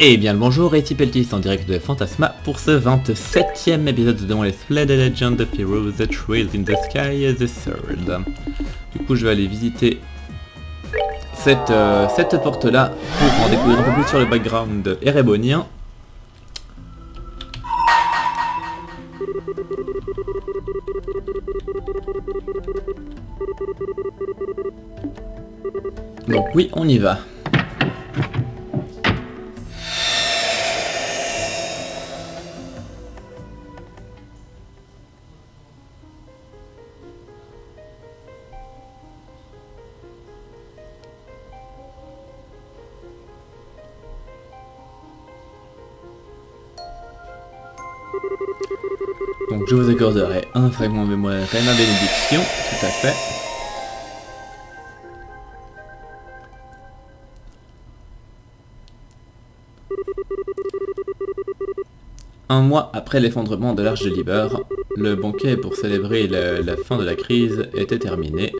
Eh bien le bonjour, ici Peltis en direct de Fantasma pour ce 27e épisode de les Splendid Legend of Heroes The Trails in the Sky the Third. Du coup je vais aller visiter cette porte là pour en découvrir un peu plus sur le background érébonien. Donc oui, on y va. Donc je vous accorderai un fragment mémoire et ma bénédiction, tout à fait. Un mois après l'effondrement de l'Arche de Liber, le banquet pour célébrer la fin de la crise était terminé,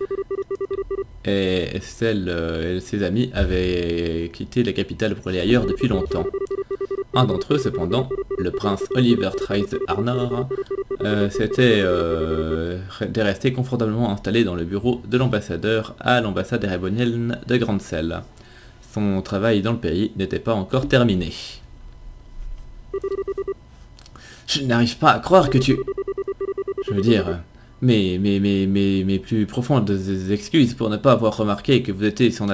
et ses amis avaient quitté la capitale pour aller ailleurs depuis longtemps. Un d'entre eux, cependant, le prince Oliver Trice Arnor, était resté confortablement installé dans le bureau de l'ambassadeur à l'ambassade érébonienne de Grande-Selle. Son travail dans le pays n'était pas encore terminé. Je n'arrive pas à croire que tu... Je veux dire, mes plus profondes excuses pour ne pas avoir remarqué que vous étiez ton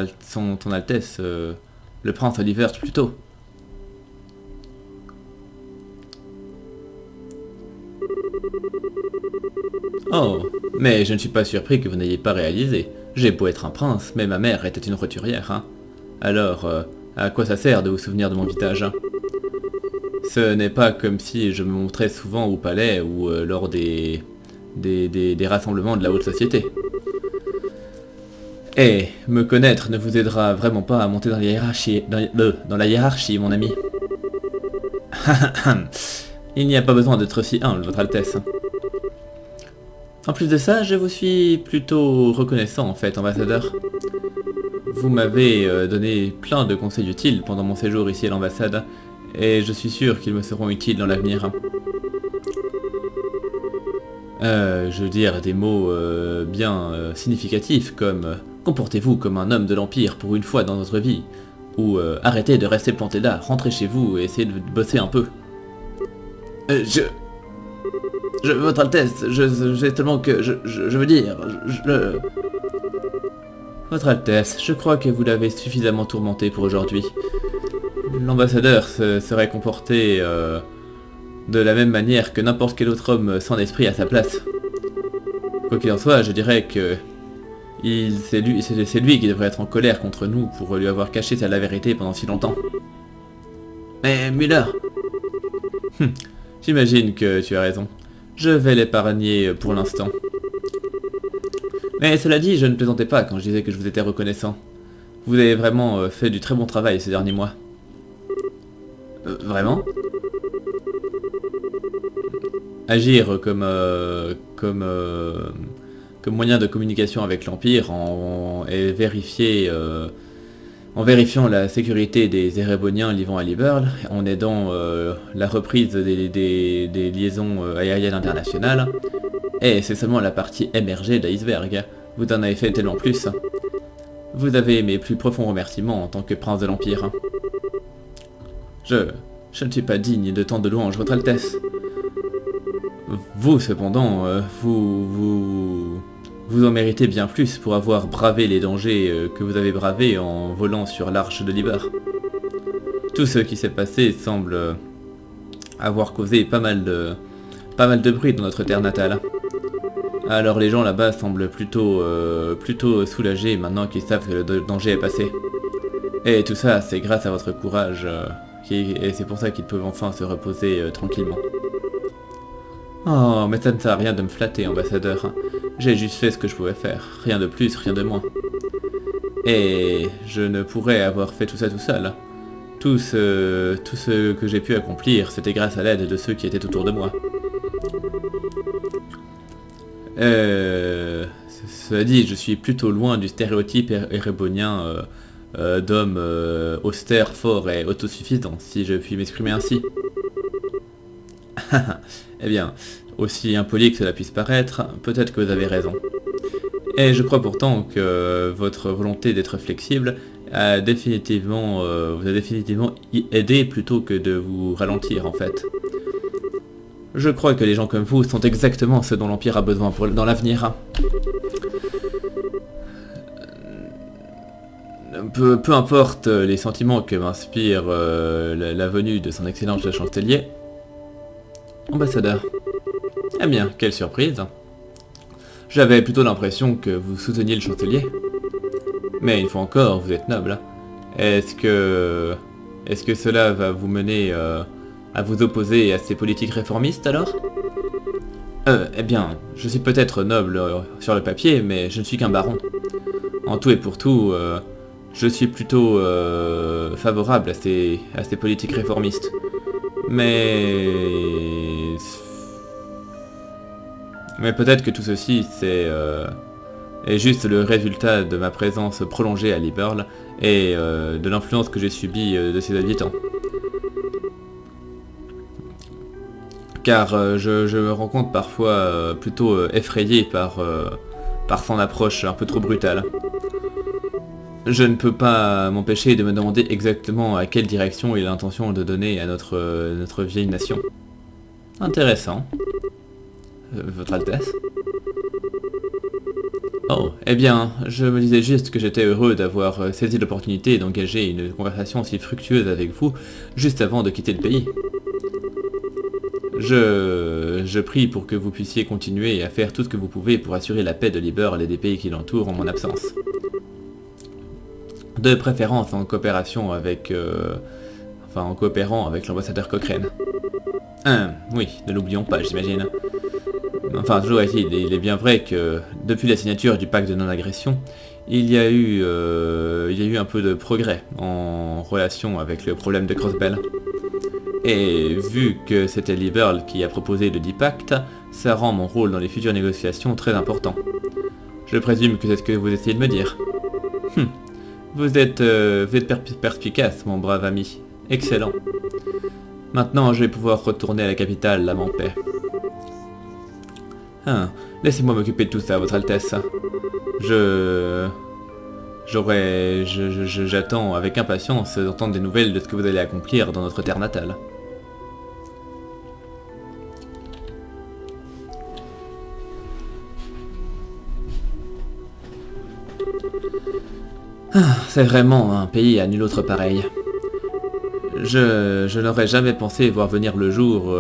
Altesse, le prince Oliver plus tôt. Oh, mais je ne suis pas surpris que vous n'ayez pas réalisé. J'ai beau être un prince, mais ma mère était une roturière, hein. Alors, à quoi ça sert de vous souvenir de mon visage, hein? Ce n'est pas comme si je me montrais souvent au palais ou lors des rassemblements de la haute société. Et me connaître ne vous aidera vraiment pas à monter dans la hiérarchie, mon ami. Il n'y a pas besoin d'être si humble, votre Altesse. En plus de ça, je vous suis plutôt reconnaissant en fait, ambassadeur. Vous m'avez donné plein de conseils utiles pendant mon séjour ici à l'ambassade, et je suis sûr qu'ils me seront utiles dans l'avenir. Je veux dire des mots bien significatifs comme comportez-vous comme un homme de l'Empire pour une fois dans votre vie, ou arrêtez de rester planté là, rentrez chez vous et essayez de bosser un peu. Votre Altesse, j'ai tellement que je veux dire, Votre Altesse, je crois que vous l'avez suffisamment tourmenté pour aujourd'hui. L'ambassadeur se serait comporté de la même manière que n'importe quel autre homme sans esprit à sa place. Quoi qu'il en soit, je dirais que c'est lui qui devrait être en colère contre nous pour lui avoir caché la vérité pendant si longtemps. Mais Müller... J'imagine que tu as raison. Je vais l'épargner pour l'instant. Mais cela dit, je ne plaisantais pas quand je disais que je vous étais reconnaissant. Vous avez vraiment fait du très bon travail ces derniers mois. Vraiment? Agir comme moyen de communication avec l'Empire et vérifier en vérifiant la sécurité des Éréboniens vivant à Liberl, en aidant la reprise des liaisons aériennes internationales, et c'est seulement la partie émergée de l'iceberg. Vous en avez fait tellement plus. Vous avez mes plus profonds remerciements en tant que prince de l'Empire. Je ne suis pas digne de tant de louanges, votre Altesse. Vous, cependant, vous en méritez bien plus pour avoir bravé les dangers que vous avez bravés en volant sur l'Arche de Liber. Tout ce qui s'est passé semble avoir causé pas mal de bruit dans notre terre natale. Alors les gens là-bas semblent plutôt soulagés maintenant qu'ils savent que le danger est passé. Et tout ça, c'est grâce à votre courage, et c'est pour ça qu'ils peuvent enfin se reposer tranquillement. Oh, mais ça ne sert à rien de me flatter, ambassadeur. J'ai juste fait ce que je pouvais faire, rien de plus, rien de moins. Et je ne pourrais avoir fait tout ça tout seul. Tout ce que j'ai pu accomplir, c'était grâce à l'aide de ceux qui étaient autour de moi. Cela dit, je suis plutôt loin du stéréotype érébonien d'homme austère, fort et autosuffisant, si je puis m'exprimer ainsi. Eh bien, aussi impoli que cela puisse paraître, peut-être que vous avez raison. Et je crois pourtant que votre volonté d'être flexible vous a définitivement aidé plutôt que de vous ralentir en fait. Je crois que les gens comme vous sont exactement ce dont l'Empire a besoin dans l'avenir. Peu importe les sentiments que m'inspire la venue de son excellence le chancelier. Ambassadeur. Eh bien, quelle surprise. J'avais plutôt l'impression que vous souteniez le chancelier. Mais une fois encore, vous êtes noble. Est-ce que cela va vous mener à vous opposer à ces politiques réformistes alors? Eh bien, je suis peut-être noble sur le papier, mais je ne suis qu'un baron. En tout et pour tout, je suis plutôt favorable à ces politiques réformistes. Mais peut-être que tout ceci, est juste le résultat de ma présence prolongée à Liberl et de l'influence que j'ai subie de ses habitants. Car je me rends compte parfois plutôt effrayé par son approche un peu trop brutale. Je ne peux pas m'empêcher de me demander exactement à quelle direction il a l'intention de donner à notre vieille nation. Intéressant. Votre Altesse? Oh, eh bien, je me disais juste que j'étais heureux d'avoir saisi l'opportunité d'engager une conversation si fructueuse avec vous juste avant de quitter le pays. Je prie pour que vous puissiez continuer à faire tout ce que vous pouvez pour assurer la paix de Liberl et des pays qui l'entourent en mon absence. De préférence en coopération avec... en coopérant avec l'ambassadeur Cochrane. Oui, ne l'oublions pas, j'imagine. Enfin, toujours est-il, il est bien vrai que, depuis la signature du pacte de non-agression, il y a eu un peu de progrès en relation avec le problème de Crossbell. Et vu que c'était Liberl qui a proposé le dit pacte, ça rend mon rôle dans les futures négociations très important. Je présume que c'est ce que vous essayez de me dire. Vous êtes perspicace, mon brave ami. Excellent. Maintenant, je vais pouvoir retourner à la capitale, l'âme en paix. Laissez-moi m'occuper de tout ça, votre Altesse. J'attends avec impatience d'entendre des nouvelles de ce que vous allez accomplir dans notre terre natale. C'est vraiment un pays à nul autre pareil. Je n'aurais jamais pensé voir venir le jour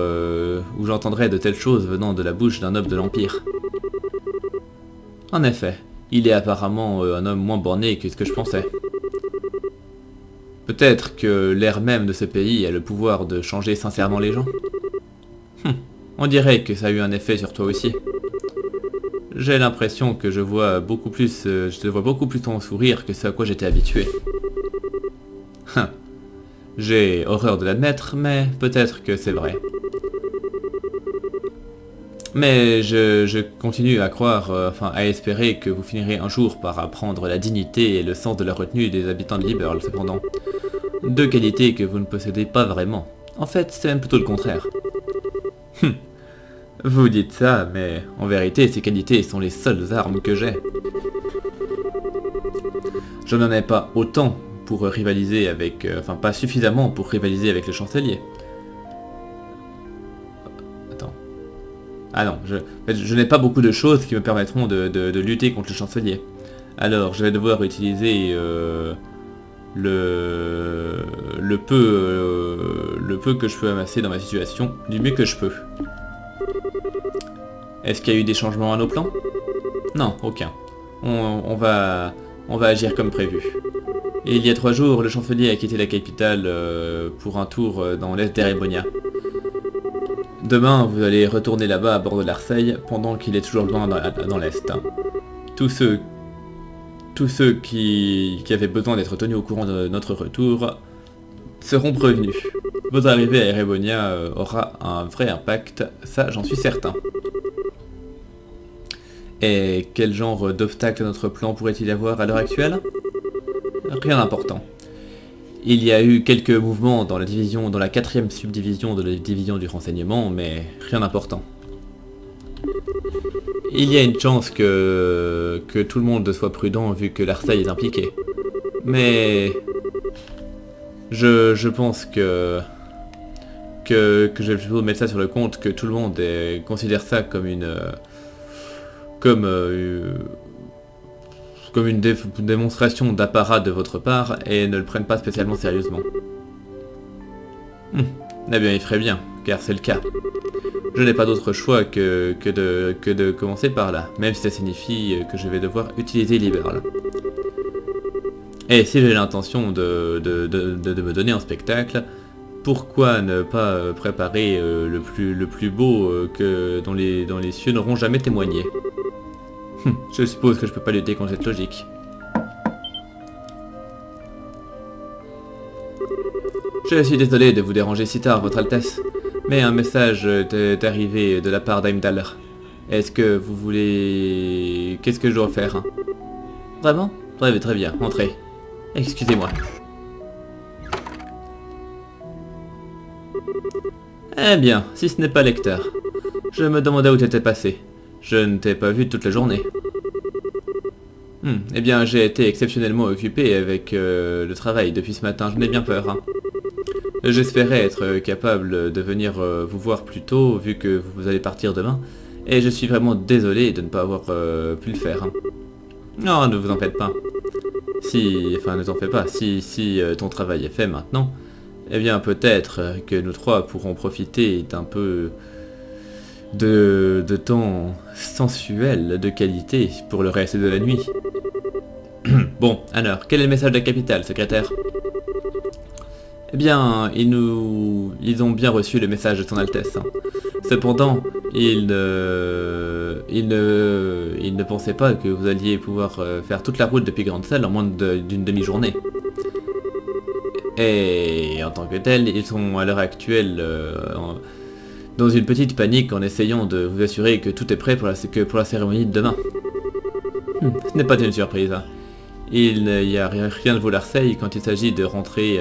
où j'entendrais de telles choses venant de la bouche d'un noble de l'Empire. En effet, il est apparemment un homme moins borné que ce que je pensais. Peut-être que l'air même de ce pays a le pouvoir de changer sincèrement les gens. On dirait que ça a eu un effet sur toi aussi. J'ai l'impression que je te vois beaucoup plus ton sourire que ce à quoi j'étais habitué. J'ai horreur de l'admettre, mais peut-être que c'est vrai. Mais je continue à croire, à espérer que vous finirez un jour par apprendre la dignité et le sens de la retenue des habitants de Liberl, cependant. Deux qualités que vous ne possédez pas vraiment. En fait, c'est même plutôt le contraire. Vous dites ça, mais en vérité, ces qualités sont les seules armes que j'ai. Je n'en ai pas autant pour rivaliser avec... pas suffisamment pour rivaliser avec le chancelier. Attends. Ah non, je n'ai pas beaucoup de choses qui me permettront de lutter contre le chancelier. Alors, je vais devoir utiliser le peu que je peux amasser dans ma situation du mieux que je peux. Est-ce qu'il y a eu des changements à nos plans? Non, aucun. On va agir comme prévu. Et il y a 3 jours, le chancelier a quitté la capitale pour un tour dans l'est d'Erebonia. Demain, vous allez retourner là-bas à bord de l'Arseille, pendant qu'il est toujours loin dans l'est. Tous ceux qui avaient besoin d'être tenus au courant de notre retour seront prévenus. Votre arrivée à Erebonia aura un vrai impact, ça j'en suis certain. Et quel genre d'obstacle à notre plan pourrait-il y avoir à l'heure actuelle? Rien d'important. Il y a eu quelques mouvements dans la division, dans la 4e subdivision de la division du renseignement, mais rien d'important. Il y a une chance que tout le monde soit prudent vu que l'Arseille est impliqué. Mais je pense que je vais plutôt mettre ça sur le compte, que tout le monde considère ça comme une démonstration d'apparat de votre part et ne le prennent pas spécialement sérieusement. Eh bien, il ferait bien, car c'est le cas. Je n'ai pas d'autre choix que de commencer par là, même si ça signifie que je vais devoir utiliser Liberl. Et si j'ai l'intention de me donner en spectacle, pourquoi ne pas préparer le plus beau dont les cieux n'auront jamais témoigné? Je suppose que je peux pas lutter contre cette logique. Je suis désolé de vous déranger si tard, Votre Altesse, mais un message est arrivé de la part d'Heimdall. Est-ce que vous voulez... Qu'est-ce que je dois faire, hein? Vraiment? Très bien, entrez. Excusez-moi. Eh bien, si ce n'est pas Lecter. Je me demandais où t'étais passé. Je ne t'ai pas vu toute la journée. Eh bien, j'ai été exceptionnellement occupé avec le travail depuis ce matin, j'en ai bien peur. Hein. J'espérais être capable de venir vous voir plus tôt, vu que vous allez partir demain, et je suis vraiment désolé de ne pas avoir pu le faire. Hein. Non, ne vous en faites pas. Ne t'en fais pas, si ton travail est fait maintenant, eh bien peut-être que nous trois pourrons profiter d'un peu de temps sensuel de qualité pour le reste de la nuit. Bon, alors, quel est le message de la capitale, secrétaire? Eh bien, ils ont bien reçu le message de son Altesse. Hein. Cependant, ils ne pensaient pas que vous alliez pouvoir faire toute la route depuis Grande Salle en moins d'une demi-journée. Et en tant que tel, ils sont à l'heure actuelle dans une petite panique en essayant de vous assurer que tout est prêt pour la cérémonie de demain. Ce n'est pas une surprise. Hein. Il n'y a rien de vous Larseille quand il s'agit de rentrer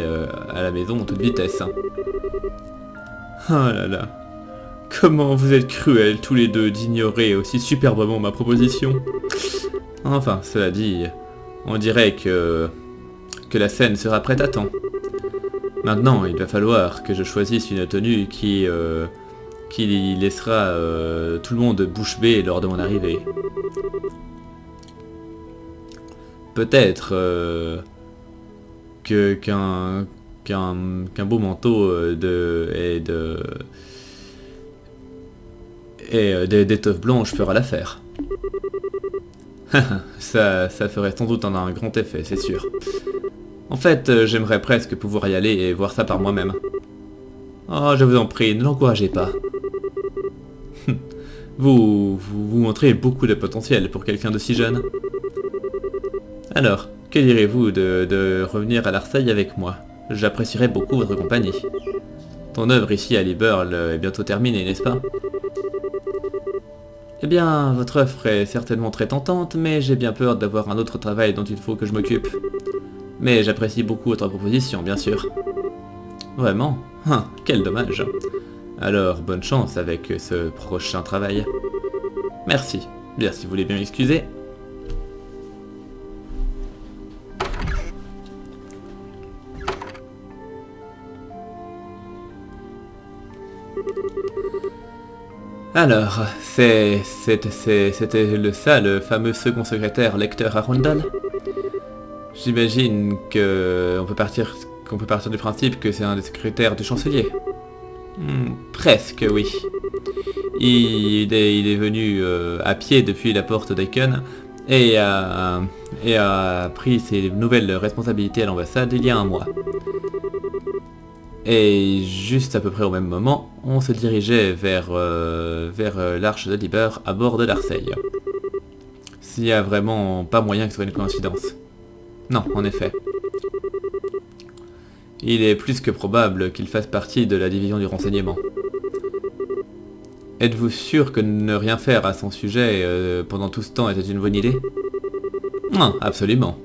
à la maison en toute vitesse. Hein. Oh là là. Comment vous êtes cruels tous les deux d'ignorer aussi superbement ma proposition. Enfin, cela dit, on dirait que la scène sera prête à temps. Maintenant, il va falloir que je choisisse une tenue qui laissera tout le monde bouche bée lors de mon arrivée. Peut-être qu'un beau manteau d'étoffe blanche fera l'affaire. ça ferait sans doute un grand effet, c'est sûr. En fait, j'aimerais presque pouvoir y aller et voir ça par moi-même. Oh, je vous en prie, ne l'encouragez pas. Vous montrez beaucoup de potentiel pour quelqu'un de si jeune. Alors, que direz-vous de revenir à Larseille avec moi? J'apprécierais beaucoup votre compagnie. Ton œuvre ici à Liberl est bientôt terminée, n'est-ce pas? Eh bien, votre offre est certainement très tentante, mais j'ai bien peur d'avoir un autre travail dont il faut que je m'occupe. Mais j'apprécie beaucoup votre proposition, bien sûr. Vraiment? Quel dommage. Alors, bonne chance avec ce prochain travail. Merci. Bien, si vous voulez bien m'excuser. Alors, c'était ça, le fameux second secrétaire Lecter Arundel. J'imagine qu'on peut partir du principe que c'est un des secrétaires du chancelier. Presque, oui. Il est venu à pied depuis la porte d'Aiken et a pris ses nouvelles responsabilités à l'ambassade il y a un mois. Et juste à peu près au même moment, on se dirigeait vers l'Arche de Liber à bord de Larseille. S'il n'y a vraiment pas moyen que ce soit une coïncidence. Non, en effet. Il est plus que probable qu'il fasse partie de la division du renseignement. Êtes-vous sûr que ne rien faire à son sujet pendant tout ce temps était une bonne idée? Non, absolument.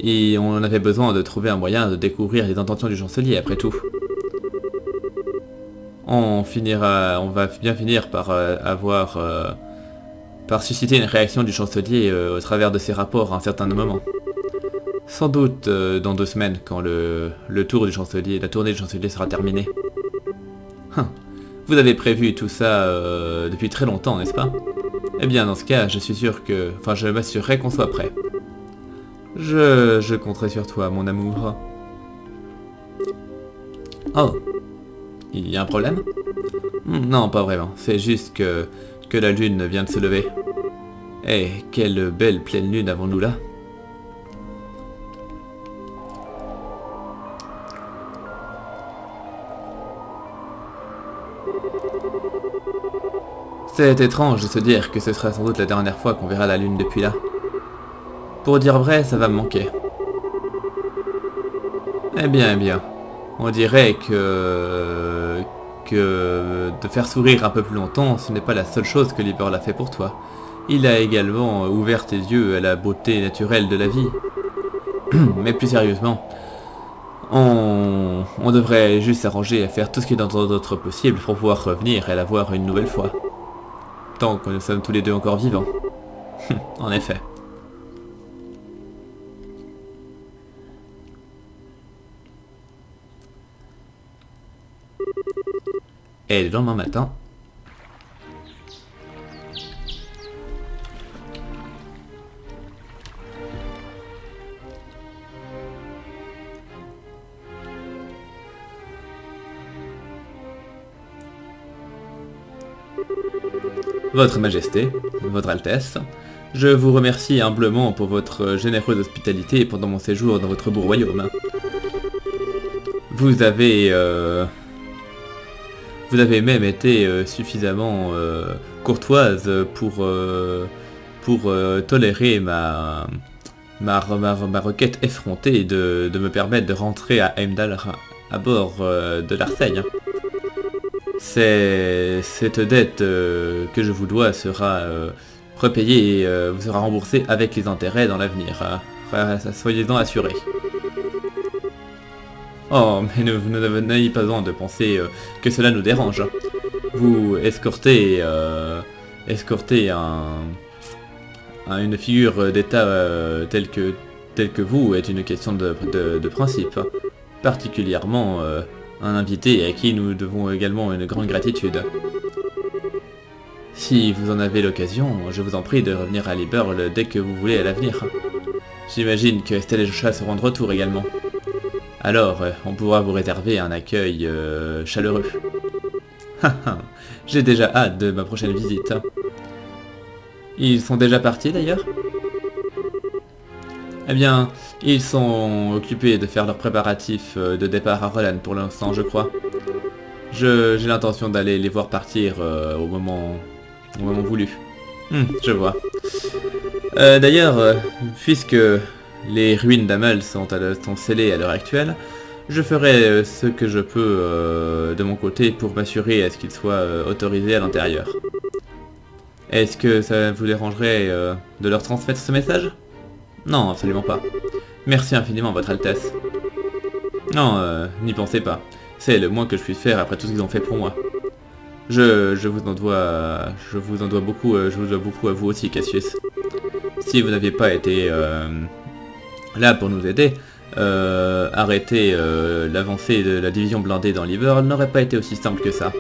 Et on avait besoin de trouver un moyen de découvrir les intentions du chancelier, après tout. On va bien finir par par susciter une réaction du chancelier au travers de ses rapports à un certain moment. Sans doute dans 2 semaines, quand le tour du chancelier, la tournée du chancelier sera terminée. Vous avez prévu tout ça depuis très longtemps, n'est-ce pas? Eh bien, dans ce cas, je suis sûr que... Enfin, je m'assurerai qu'on soit prêt. Je compterai sur toi, mon amour. Oh, il y a un problème? Non, pas vraiment. C'est juste que la lune vient de se lever. Eh, quelle belle pleine lune avons-nous là? C'est étrange de se dire que ce sera sans doute la dernière fois qu'on verra la lune depuis là. Pour dire vrai, ça va me manquer. Eh bien. On dirait que de faire sourire un peu plus longtemps, ce n'est pas la seule chose que Liber l'a fait pour toi. Il a également ouvert tes yeux à la beauté naturelle de la vie. Mais plus sérieusement, on devrait juste s'arranger à faire tout ce qui est dans notre possible pour pouvoir revenir et la voir une nouvelle fois. Tant que nous sommes tous les deux encore vivants. En effet. Et le lendemain matin... Votre Majesté, Votre Altesse, je vous remercie humblement pour votre généreuse hospitalité pendant mon séjour dans votre beau royaume. Vous avez même été suffisamment courtoise pour tolérer ma requête effrontée de me permettre de rentrer à Heimdall à bord de l'Arseille. Cette dette que je vous dois sera repayée et vous sera remboursée avec les intérêts dans l'avenir. Soyez-en assurés. Oh, mais n'ayez pas besoin de penser que cela nous dérange. Vous escortez une figure d'État telle que vous est une question de principe. Particulièrement un invité à qui nous devons également une grande gratitude. Si vous en avez l'occasion, je vous en prie de revenir à Liberl dès que vous voulez à l'avenir. J'imagine que Estelle et Joshua seront de retour également. Alors, on pourra vous réserver un accueil chaleureux. J'ai déjà hâte de ma prochaine visite. Ils sont déjà partis d'ailleurs? Eh bien, ils sont occupés de faire leurs préparatifs de départ à Roland pour l'instant, je crois. J'ai l'intention d'aller les voir partir au moment voulu. Je vois. D'ailleurs, puisque les ruines d'Amal sont scellées à l'heure actuelle, je ferai ce que je peux de mon côté pour m'assurer à ce qu'ils soient autorisés à l'intérieur. Est-ce que ça vous dérangerait de leur transmettre ce message? Non, absolument pas. Merci infiniment, Votre Altesse. Non, n'y pensez pas. C'est le moins que je puisse faire après tout ce qu'ils ont fait pour moi. Je vous en dois beaucoup à vous aussi, Cassius. Si vous n'aviez pas été là pour nous aider, arrêter l'avancée de la division blindée dans Liberl n'aurait pas été aussi simple que ça.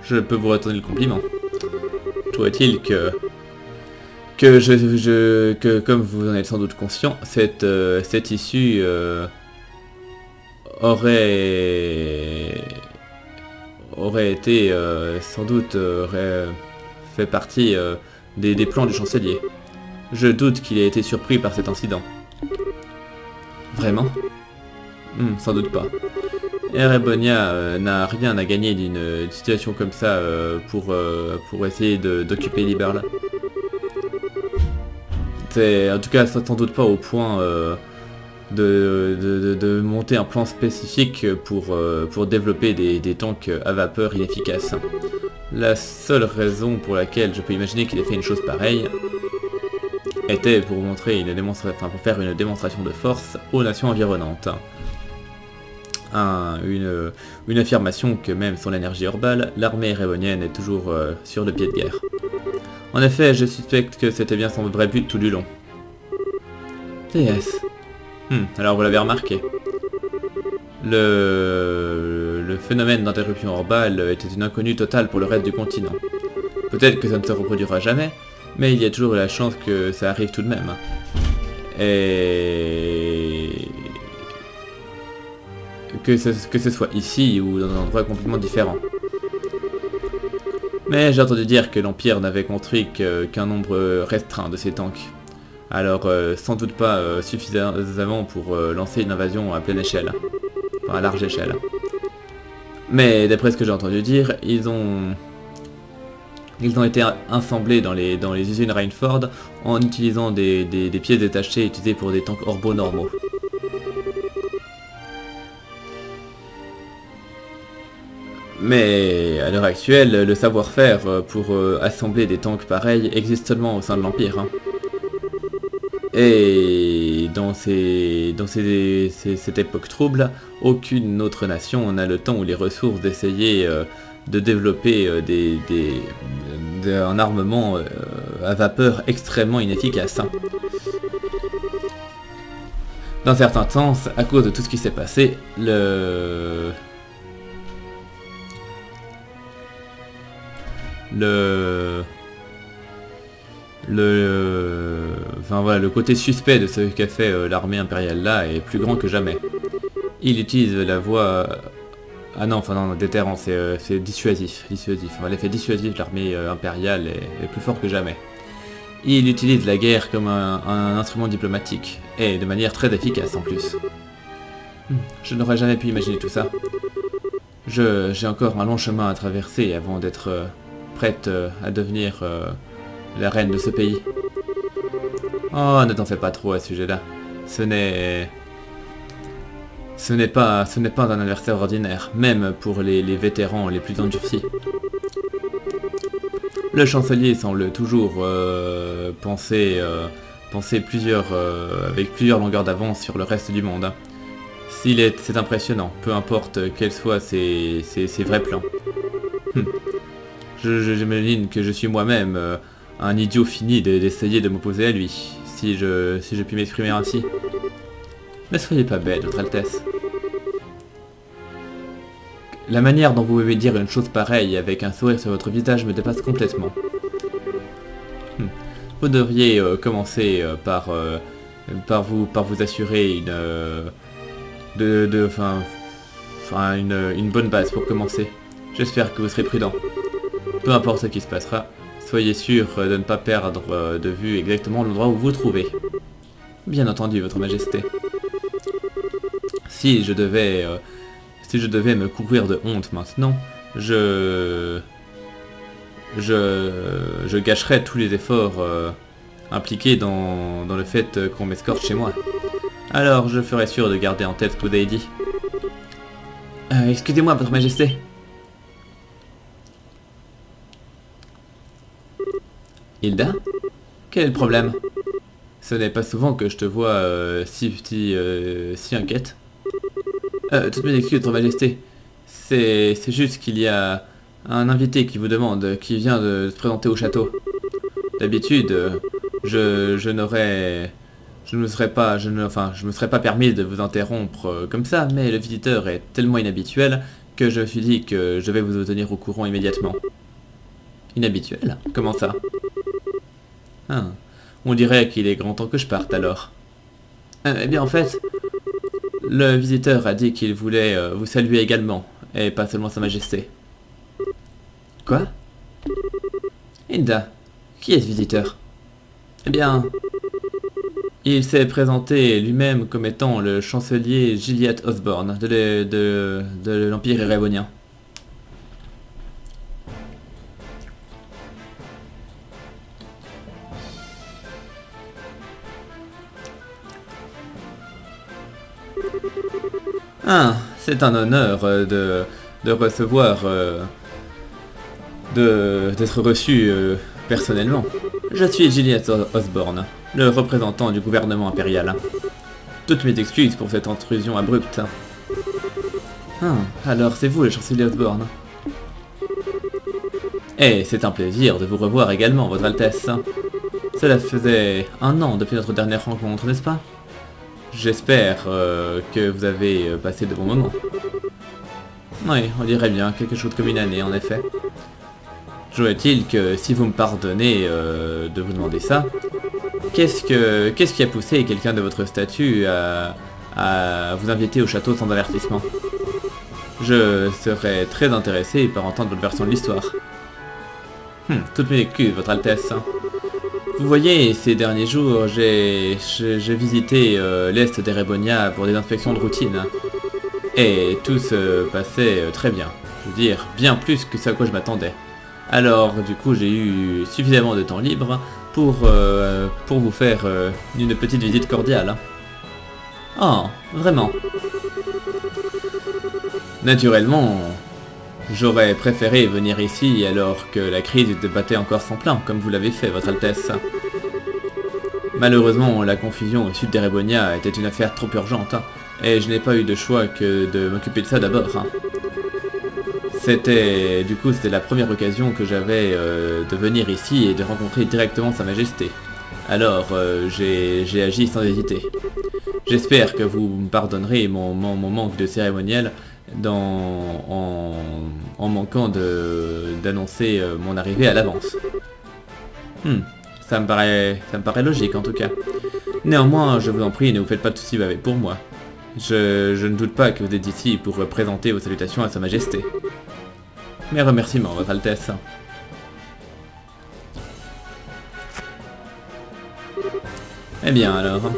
Je peux vous retourner le compliment. Trouve-t-il que comme vous en êtes sans doute conscient, cette issue aurait été sans doute fait partie des plans du chancelier. Je doute qu'il ait été surpris par cet incident. Vraiment? Sans doute pas. Erebonia n'a rien à gagner d'une situation comme ça pour essayer d'occuper Liberl. C'est en tout cas sans doute pas au point de monter un plan spécifique pour développer des tanks à vapeur inefficaces. La seule raison pour laquelle je peux imaginer qu'il ait fait une chose pareille, était pour montrer pour faire une démonstration de force aux nations environnantes. Une affirmation que même sans l'énergie orbale, l'armée révonienne est toujours sur le pied de guerre. En effet, je suspecte que c'était bien son vrai but tout du long. TS. Alors vous l'avez remarqué. Le phénomène d'interruption orbale était une inconnue totale pour le reste du continent. Peut-être que ça ne se reproduira jamais, mais il y a toujours la chance que ça arrive tout de même. Et que ce soit ici ou dans un endroit complètement différent. Mais j'ai entendu dire que l'Empire n'avait construit qu'un nombre restreint de ces tanks. Alors sans doute pas suffisamment pour lancer une invasion à pleine échelle. Enfin à large échelle. Mais d'après ce que j'ai entendu dire, ils ont été assemblés dans les usines Rainford en utilisant des pièces détachées utilisées pour des tanks orbo normaux. Mais à l'heure actuelle, le savoir-faire pour assembler des tanks pareils existe seulement au sein de l'Empire. Et dans cette époque trouble, aucune autre nation n'a le temps ou les ressources d'essayer de développer un armement à vapeur extrêmement inefficace. Dans certains sens, à cause de tout ce qui s'est passé, le côté suspect de ce qu'a fait l'armée impériale là est plus grand que jamais. Il utilise la voie... Ah non, déterrent, c'est dissuasif. L'effet dissuasif de l'armée impériale est plus fort que jamais. Il utilise la guerre comme un instrument diplomatique, et de manière très efficace en plus. Je n'aurais jamais pu imaginer tout ça. J'ai encore un long chemin à traverser avant d'être prête à devenir la reine de ce pays. Oh, ne t'en fais pas trop à ce sujet-là. Ce n'est pas un adversaire ordinaire, même pour les vétérans les plus endurcis. Le chancelier semble toujours penser avec plusieurs longueurs d'avance sur le reste du monde. C'est impressionnant, peu importe quels soient ses vrais plans. J'imagine que je suis moi-même un idiot fini d'essayer de m'opposer à lui, si je puis m'exprimer ainsi. Ne soyez pas bête, Votre Altesse. La manière dont vous pouvez dire une chose pareille avec un sourire sur votre visage me dépasse complètement. Vous devriez commencer par vous assurer une bonne base pour commencer. J'espère que vous serez prudent. Peu importe ce qui se passera, soyez sûr de ne pas perdre de vue exactement l'endroit où vous vous trouvez. Bien entendu, Votre Majesté. Si je devais me couvrir de honte maintenant, je gâcherais tous les efforts impliqués dans le fait qu'on m'escorte chez moi. Alors je ferai sûr de garder en tête ce que vous avez dit. Excusez-moi, Votre Majesté. Hilda? Quel est le problème? Ce n'est pas souvent que je te vois si inquiète. Toutes mes excuses, Votre Majesté. C'est juste qu'il y a un invité qui vous demande, qui vient de se présenter au château. D'habitude, je me serais pas permis de vous interrompre comme ça, mais le visiteur est tellement inhabituel que je me suis dit que je vais vous tenir au courant immédiatement. Inhabituel? Comment ça? On dirait qu'il est grand temps que je parte alors. Eh bien en fait, le visiteur a dit qu'il voulait vous saluer également, et pas seulement Sa Majesté. Quoi? Hilda, qui est ce visiteur? Eh bien, il s'est présenté lui-même comme étant le chancelier Gilliatt Osborne de l'Empire Erévonien. C'est un honneur de recevoir, d'être reçu Personnellement, je suis Gilliatt Osborne, le représentant du gouvernement impérial. Toutes mes excuses pour cette intrusion abrupte. Ah, alors c'est vous le chancelier Osborne. Et c'est un plaisir de vous revoir également, Votre Altesse. Cela faisait 1 an depuis notre dernière rencontre, n'est-ce pas? J'espère que vous avez passé de bons moments. Oui, on dirait bien, quelque chose comme une année en effet. Jouait-il que si vous me pardonnez de vous demander ça, qu'est-ce qui a poussé quelqu'un de votre statut à vous inviter au château sans avertissement? Je serais très intéressé par entendre votre version de l'histoire. Toutes mes excuses, Votre Altesse. Vous voyez, ces derniers jours, j'ai visité l'Est d'Erebonia pour des inspections de routine. Et tout se passait très bien. Je veux dire, bien plus que ce à quoi je m'attendais. Alors, du coup, j'ai eu suffisamment de temps libre pour vous faire une petite visite cordiale. Oh, vraiment. Naturellement, j'aurais préféré venir ici alors que la crise battait encore son plein, comme vous l'avez fait, Votre Altesse. Malheureusement, la confusion au sud d'Erebonia était une affaire trop urgente, et je n'ai pas eu de choix que de m'occuper de ça d'abord. C'était la première occasion que j'avais de venir ici et de rencontrer directement Sa Majesté. Alors, j'ai agi sans hésiter. J'espère que vous me pardonnerez mon manque de cérémoniel en manquant d'annoncer mon arrivée à l'avance. Ça me paraît logique en tout cas. Néanmoins, je vous en prie, ne vous faites pas de soucis pour moi. Je ne doute pas que vous êtes ici pour présenter vos salutations à Sa Majesté. Mes remerciements, Votre Altesse. Eh bien alors,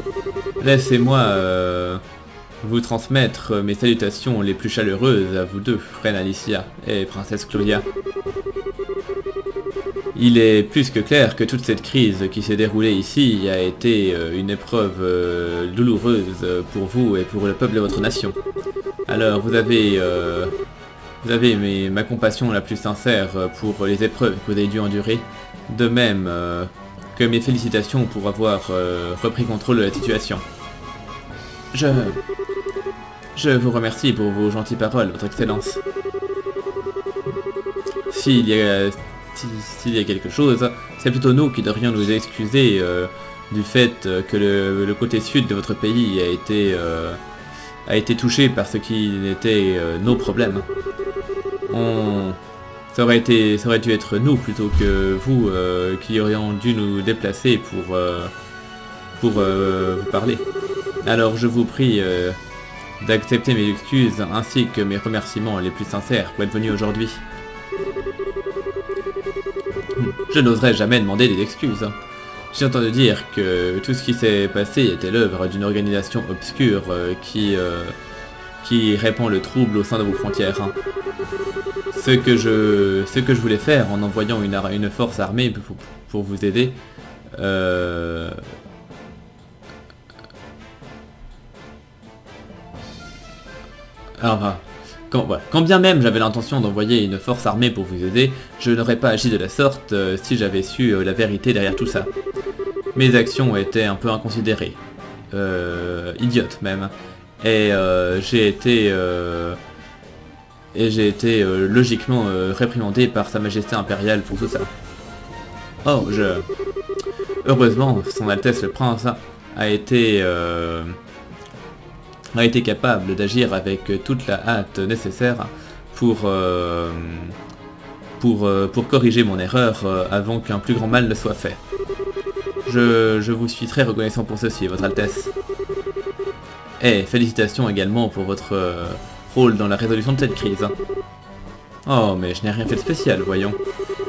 laissez-moi vous transmettre mes salutations les plus chaleureuses à vous deux, Reine Alicia et Princesse Claudia. Il est plus que clair que toute cette crise qui s'est déroulée ici a été une épreuve douloureuse pour vous et pour le peuple de votre nation. Alors vous avez ma compassion la plus sincère pour les épreuves que vous avez dû endurer, de même que mes félicitations pour avoir repris contrôle de la situation. Je vous remercie pour vos gentilles paroles, Votre Excellence. S'il y a quelque chose, c'est plutôt nous qui devrions nous excuser du fait que le côté sud de votre pays a été touché par ce qui était nos problèmes. Ça aurait dû être nous plutôt que vous qui aurions dû nous déplacer pour vous parler. Alors je vous prie d'accepter mes excuses ainsi que mes remerciements les plus sincères pour être venu aujourd'hui. Je n'oserais jamais demander des excuses. J'ai entendu dire que tout ce qui s'est passé était l'œuvre d'une organisation obscure qui répand le trouble au sein de vos frontières. Ce que je voulais faire en envoyant une force armée pour vous aider, alors, quand bien même j'avais l'intention d'envoyer une force armée pour vous aider, je n'aurais pas agi de la sorte si j'avais su la vérité derrière tout ça. Mes actions étaient un peu inconsidérées, idiotes même, et j'ai été logiquement réprimandé par Sa Majesté impériale pour tout ça. Oh, heureusement, Son Altesse le Prince a été capable d'agir avec toute la hâte nécessaire pour corriger mon erreur avant qu'un plus grand mal ne soit fait. Je vous suis très reconnaissant pour ceci, Votre Altesse. Et félicitations également pour votre rôle dans la résolution de cette crise. Oh, mais je n'ai rien fait de spécial, voyons.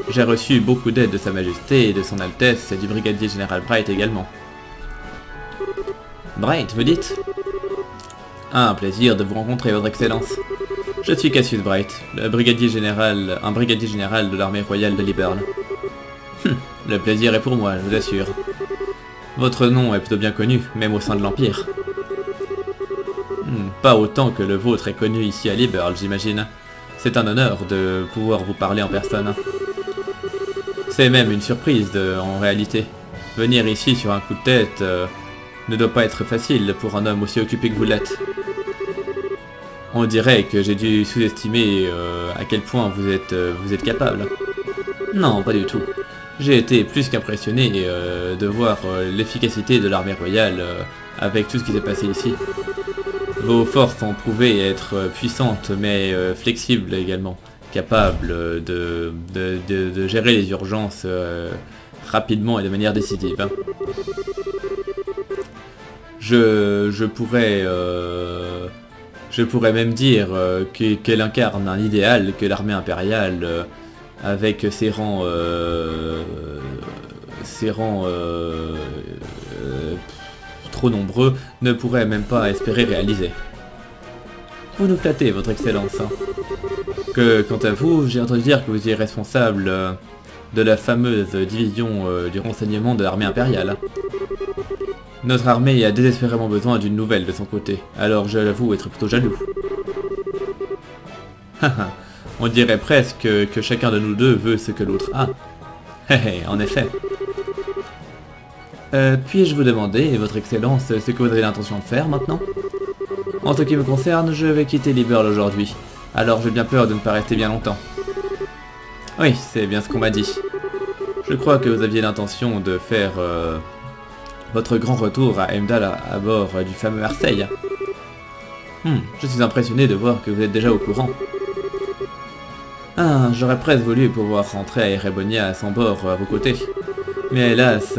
J'ai reçu beaucoup d'aide de Sa Majesté et de Son Altesse et du brigadier général Bright également. Bright, vous dites? Un plaisir de vous rencontrer, Votre Excellence. Je suis Cassius Bright, un brigadier général de l'armée royale de Liberl. Le plaisir est pour moi, je vous assure. Votre nom est plutôt bien connu, même au sein de l'Empire. Pas autant que le vôtre est connu ici à Liberl, j'imagine. C'est un honneur de pouvoir vous parler en personne. C'est même une surprise en réalité. Venir ici sur un coup de tête ne doit pas être facile pour un homme aussi occupé que vous l'êtes. On dirait que j'ai dû sous-estimer à quel point vous êtes capable. Non, pas du tout. J'ai été plus qu'impressionné de voir l'efficacité de l'armée royale avec tout ce qui s'est passé ici. Vos forces ont prouvé être puissantes mais flexibles également, capables de gérer les urgences rapidement et de manière décisive. Hein. Je pourrais même dire qu'elle incarne un idéal que l'armée impériale, avec ses rangs trop nombreux, ne pourrait même pas espérer réaliser. Vous nous flattez, votre excellence. Hein. Quant à vous, j'ai entendu dire que vous étiez responsable de la fameuse division du renseignement de l'armée impériale. Notre armée a désespérément besoin d'une nouvelle de son côté, alors je l'avoue être plutôt jaloux. On dirait presque que chacun de nous deux veut ce que l'autre a. En effet. Puis-je vous demander, votre excellence, ce que vous avez l'intention de faire maintenant? En ce qui me concerne, je vais quitter Liberl aujourd'hui, alors j'ai bien peur de ne pas rester bien longtemps. Oui, c'est bien ce qu'on m'a dit. Je crois que vous aviez l'intention de faire votre grand retour à Heimdall à bord du fameux Marseille. Je suis impressionné de voir que vous êtes déjà au courant. Ah, j'aurais presque voulu pouvoir rentrer à Erebonia à son bord à vos côtés. Mais hélas,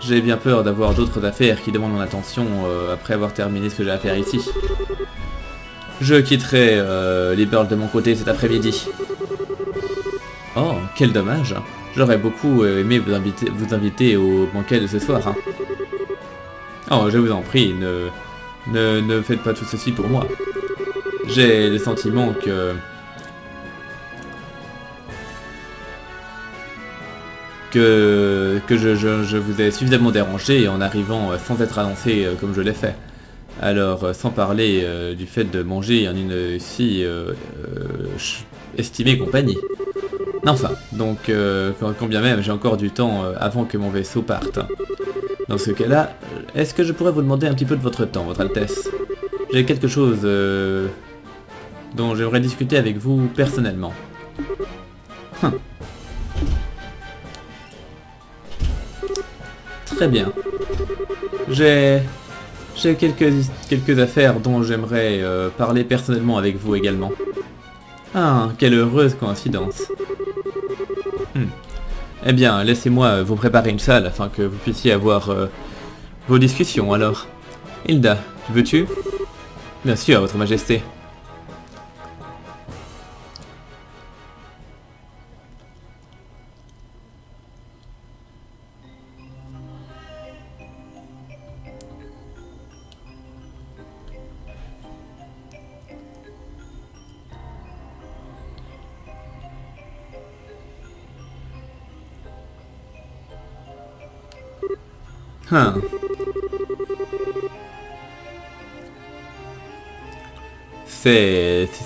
j'ai bien peur d'avoir d'autres affaires qui demandent mon attention après avoir terminé ce que j'ai à faire ici. Je quitterai Liberl de mon côté cet après-midi. Oh, quel dommage. J'aurais beaucoup aimé vous inviter au banquet de ce soir. Hein. Oh, je vous en prie, ne faites pas tout ceci pour moi. J'ai le sentiment que je vous ai suffisamment dérangé en arrivant sans être annoncé comme je l'ai fait. Alors, sans parler du fait de manger en une si estimée compagnie. Enfin, donc, quand bien même j'ai encore du temps avant que mon vaisseau parte. Dans ce cas-là, est-ce que je pourrais vous demander un petit peu de votre temps, votre Altesse? J'ai quelque chose dont j'aimerais discuter avec vous personnellement. Très bien. J'ai quelques affaires dont j'aimerais parler personnellement avec vous également. Ah, quelle heureuse coïncidence. Eh bien, laissez-moi vous préparer une salle afin que vous puissiez avoir vos discussions alors. Hilda, veux-tu? Bien sûr, votre majesté.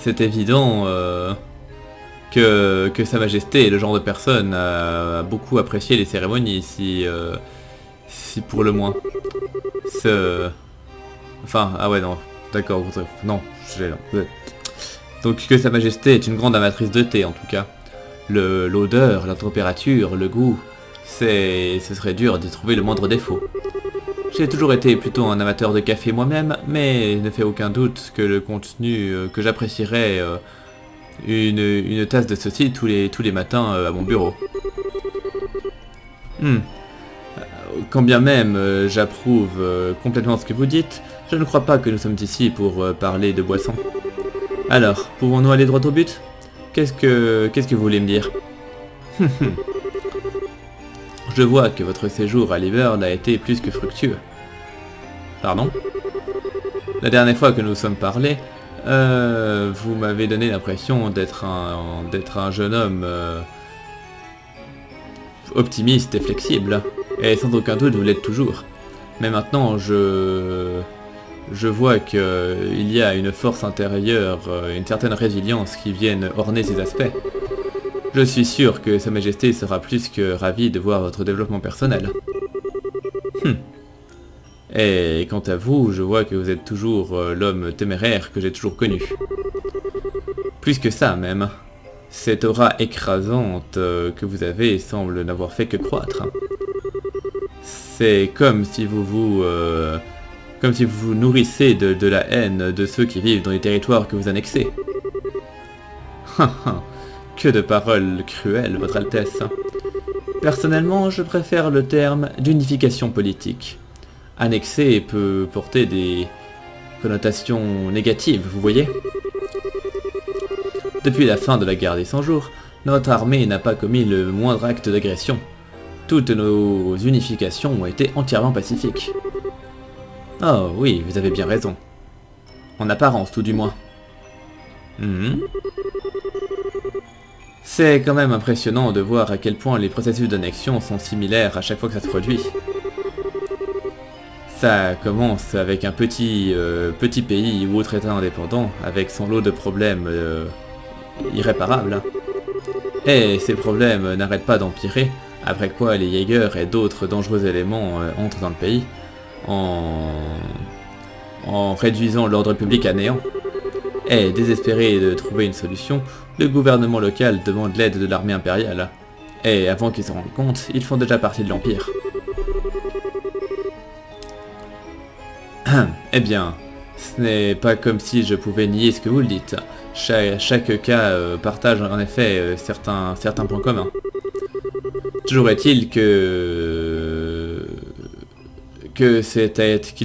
C'est évident que Sa Majesté est le genre de personne à beaucoup apprécier les cérémonies, si pour le moins. Enfin, ah ouais, non, d'accord, non, donc que Sa Majesté est une grande amatrice de thé en tout cas. L'odeur, la température, le goût, ce serait dur d'y trouver le moindre défaut. J'ai toujours été plutôt un amateur de café moi-même, mais il ne fait aucun doute que le contenu, que j'apprécierais une tasse de ceci tous les matins à mon bureau. Quand bien même j'approuve complètement ce que vous dites, je ne crois pas que nous sommes ici pour parler de boissons. Alors, pouvons-nous aller droit au but? Qu'est-ce que vous voulez me dire? Je vois que votre séjour à Liberl a été plus que fructueux. Pardon? La dernière fois que nous sommes parlé, vous m'avez donné l'impression d'être un jeune homme optimiste et flexible. Et sans aucun doute, vous l'êtes toujours. Mais maintenant, je vois qu'il y a une force intérieure, une certaine résilience qui viennent orner ces aspects. Je suis sûr que Sa Majesté sera plus que ravie de voir votre développement personnel. Et quant à vous, je vois que vous êtes toujours l'homme téméraire que j'ai toujours connu. Plus que ça même. Cette aura écrasante que vous avez semble n'avoir fait que croître. C'est comme si comme si vous vous nourrissez de la haine de ceux qui vivent dans les territoires que vous annexez. Que de paroles cruelles, Votre Altesse. Personnellement, je préfère le terme d'unification politique. Annexer peut porter des connotations négatives, vous voyez? Depuis la fin de la guerre des 100 jours, notre armée n'a pas commis le moindre acte d'agression. Toutes nos unifications ont été entièrement pacifiques. Oh oui, vous avez bien raison. En apparence, tout du moins. C'est quand même impressionnant de voir à quel point les processus d'annexion sont similaires à chaque fois que ça se produit. Ça commence avec un petit pays ou autre état indépendant, avec son lot de problèmes irréparables. Et ces problèmes n'arrêtent pas d'empirer, après quoi les Jaegers et d'autres dangereux éléments entrent dans le pays, en réduisant l'ordre public à néant. Et désespéré de trouver une solution, le gouvernement local demande l'aide de l'armée impériale. Et avant qu'ils s'en rendent compte, ils font déjà partie de l'Empire. Eh bien, ce n'est pas comme si je pouvais nier ce que vous le dites. Chaque cas partage en effet certains points communs. Toujours est-il qu'il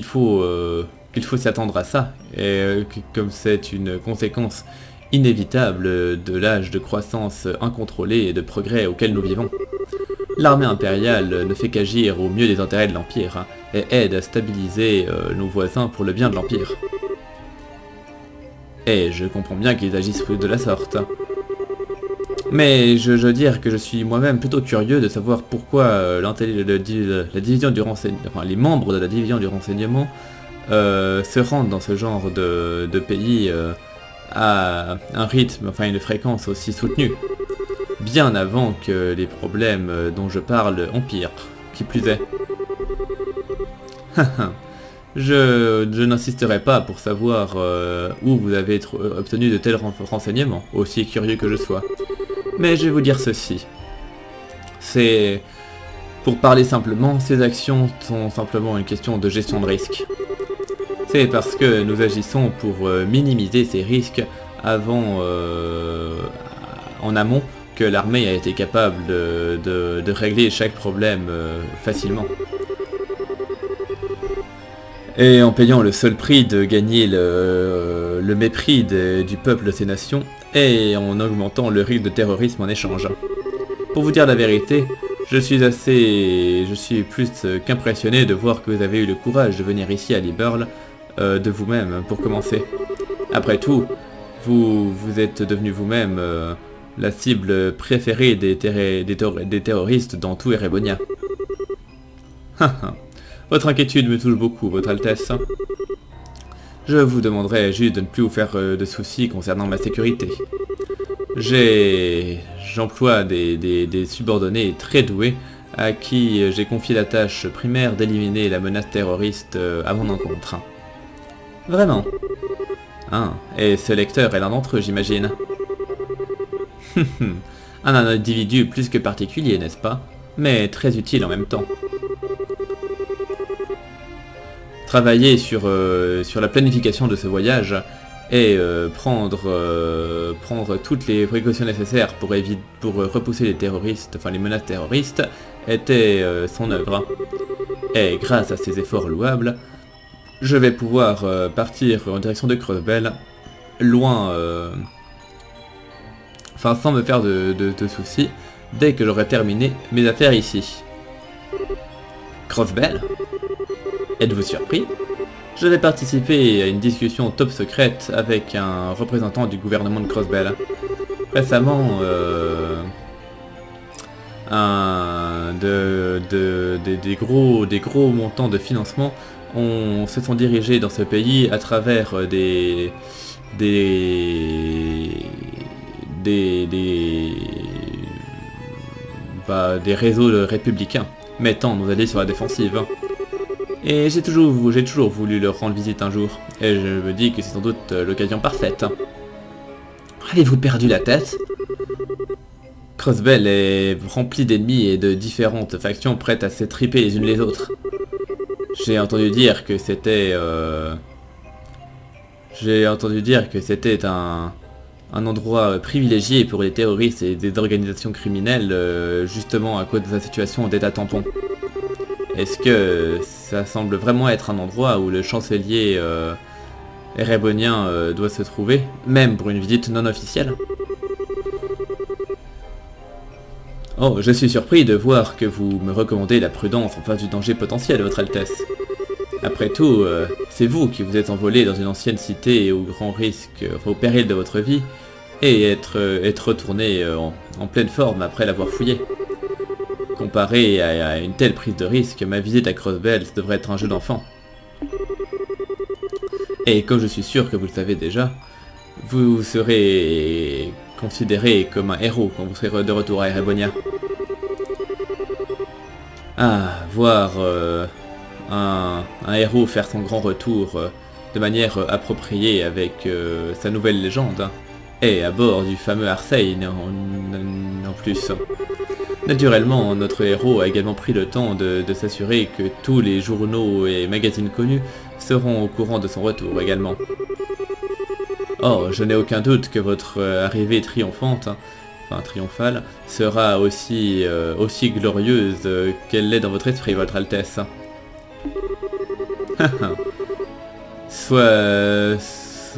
faut s'attendre à ça, et comme c'est une conséquence inévitable de l'âge de croissance incontrôlée et de progrès auquel nous vivons. L'armée impériale ne fait qu'agir au mieux des intérêts de l'Empire, et aide à stabiliser nos voisins pour le bien de l'Empire. Et je comprends bien qu'ils agissent de la sorte. Mais je veux dire que je suis moi-même plutôt curieux de savoir pourquoi la division du renseignement, enfin les membres de la division du renseignement se rendent dans ce genre de pays à un rythme, enfin une fréquence aussi soutenue, bien avant que les problèmes dont je parle empirent, qui plus est. Je n'insisterai pas pour savoir où vous avez obtenu de tels renseignements, aussi curieux que je sois. Mais je vais vous dire ceci. Pour parler simplement, ces actions sont simplement une question de gestion de risque. C'est parce que nous agissons pour minimiser ces risques en amont que l'armée a été capable de régler chaque problème facilement. Et en payant le seul prix de gagner le mépris du peuple de ces nations, et en augmentant le risque de terrorisme en échange. Pour vous dire la vérité, je suis plus qu'impressionné de voir que vous avez eu le courage de venir ici à Liberl, de vous-même, pour commencer. Après tout, vous êtes devenu vous-même la cible préférée des terroristes dans tout Erebonia. Votre inquiétude me touche beaucoup, Votre Altesse. Je vous demanderai juste de ne plus vous faire de soucis concernant ma sécurité. J'emploie des subordonnés très doués à qui j'ai confié la tâche primaire d'éliminer la menace terroriste à mon encontre. Vraiment. Ah, et ce lecteur est l'un d'entre eux, j'imagine. Un individu plus que particulier, n'est-ce pas? Mais très utile en même temps. Travailler sur la planification de ce voyage et prendre toutes les précautions nécessaires pour repousser les terroristes, enfin les menaces terroristes, était son œuvre. Et grâce à ces efforts louables, je vais pouvoir partir en direction de Crossbell, loin, sans me faire de soucis, dès que j'aurai terminé mes affaires ici. Crossbell ? Êtes-vous surpris? Je vais participer à une discussion top secrète avec un représentant du gouvernement de Crossbell. Récemment, des gros montants de financement se sont dirigés dans ce pays à travers des des réseaux républicains, mettant nos alliés sur la défensive. Et j'ai toujours voulu leur rendre visite un jour, et je me dis que c'est sans doute l'occasion parfaite. Avez-vous perdu la tête? Crossbell est rempli d'ennemis et de différentes factions prêtes à s'étriper les unes les autres. J'ai entendu dire que c'était un endroit privilégié pour les terroristes et des organisations criminelles, justement à cause de sa situation d'état tampon. Est-ce que ça semble vraiment être un endroit où le chancelier erebonien doit se trouver, même pour une visite non officielle? Oh, je suis surpris de voir que vous me recommandez la prudence en face du danger potentiel, Votre Altesse. Après tout, c'est vous qui vous êtes envolé dans une ancienne cité au grand risque, au péril de votre vie, et être retourné en pleine forme après l'avoir fouillé. Comparé à une telle prise de risque, ma visite à Crossbell devrait être un jeu d'enfant. Et comme je suis sûr que vous le savez déjà, vous serez considéré comme un héros quand vous serez de retour à Erebonia. Ah, voir un héros faire son grand retour de manière appropriée avec sa nouvelle légende, hein, et à bord du fameux Arseine en plus. Naturellement, notre héros a également pris le temps de s'assurer que tous les journaux et magazines connus seront au courant de son retour également. Oh, je n'ai aucun doute que votre arrivée triomphante, enfin triomphale, sera aussi glorieuse qu'elle l'est dans votre esprit, Votre Altesse.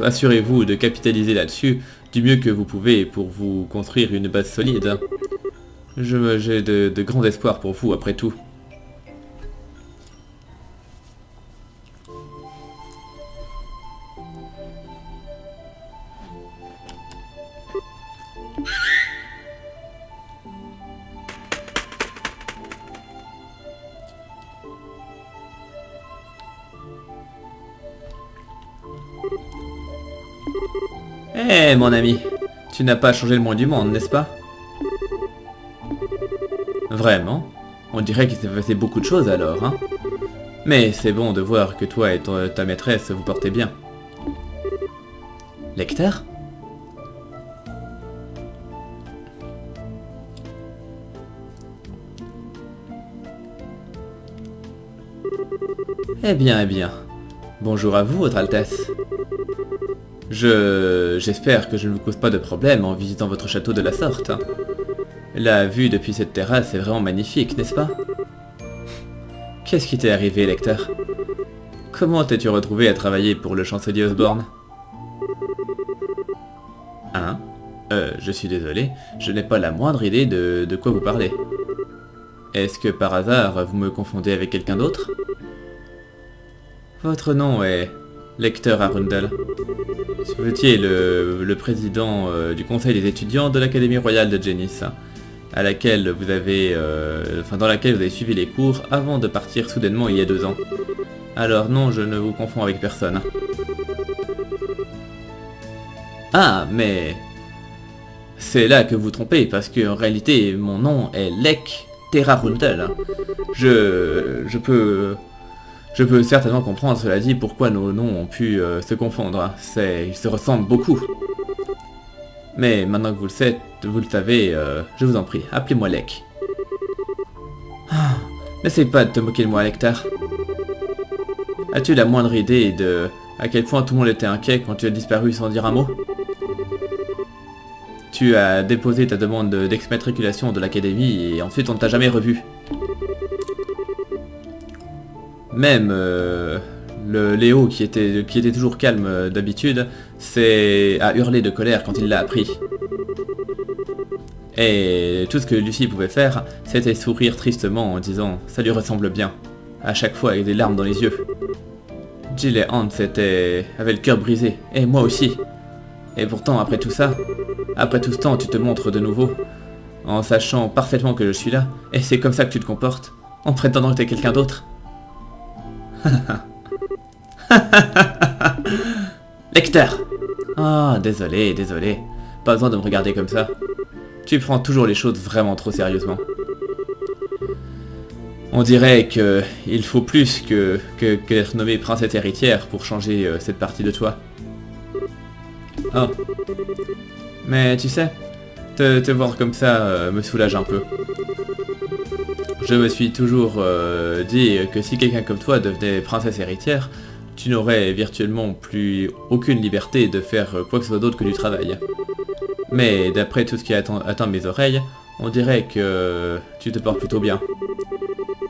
Assurez-vous de capitaliser là-dessus du mieux que vous pouvez pour vous construire une base solide. J'ai de grands espoirs pour vous, après tout. Eh, mon ami, tu n'as pas changé le moins du monde, n'est-ce pas? Vraiment? On dirait qu'il s'est passé beaucoup de choses alors, hein? Mais c'est bon de voir que toi et ta maîtresse vous portez bien. Lecteur? Eh bien, eh bien. Bonjour à vous, Votre Altesse. J'espère que je ne vous cause pas de problème en visitant votre château de la sorte. La vue depuis cette terrasse est vraiment magnifique, n'est-ce pas? Qu'est-ce qui t'est arrivé, Lecteur? Comment t'es-tu retrouvé à travailler pour le chancelier Osborne? Hein? Je suis désolé, je n'ai pas la moindre idée de quoi vous parlez. Est-ce que par hasard vous me confondez avec quelqu'un d'autre? Votre nom est Lecteur Arundel. Vous étiez le président du conseil des étudiants de l'Académie royale de Genis, à laquelle vous avez, dans laquelle vous avez suivi les cours avant de partir soudainement il y a 2 ans. Alors non, je ne vous confonds avec personne. Ah, mais c'est là que vous vous trompez, parce qu'en réalité, mon nom est Lec Terrarundel. Je peux certainement comprendre, cela dit, pourquoi nos noms ont pu se confondre. Ils se ressemblent beaucoup. Mais maintenant que vous le savez, je vous en prie, appelez-moi Lec. Ah, n'essaye pas de te moquer de moi, Lecteur. As-tu la moindre idée de à quel point tout le monde était inquiet quand tu as disparu sans dire un mot? Tu as déposé ta demande d'exmatriculation de l'académie et ensuite on ne t'a jamais revu. Même le Léo, qui était toujours calme d'habitude, a hurlé de colère quand il l'a appris. Et tout ce que Lucie pouvait faire, c'était sourire tristement en disant « ça lui ressemble bien », à chaque fois avec des larmes dans les yeux. Jill et Hans avaient le cœur brisé, et moi aussi. Et pourtant, après tout ça, après tout ce temps, tu te montres de nouveau, en sachant parfaitement que je suis là, et c'est comme ça que tu te comportes, en prétendant que t'es quelqu'un d'autre. Lecteur! Ah, désolé, pas besoin de me regarder comme ça. Tu prends toujours les choses vraiment trop sérieusement. On dirait que il faut plus que d'être nommée princesse héritière pour changer cette partie de toi. Oh. Mais tu sais, te voir comme ça me soulage un peu. Je me suis toujours dit que si quelqu'un comme toi devenait princesse héritière, tu n'aurais virtuellement plus aucune liberté de faire quoi que ce soit d'autre que du travail. Mais d'après tout ce qui atteint mes oreilles, on dirait que tu te portes plutôt bien.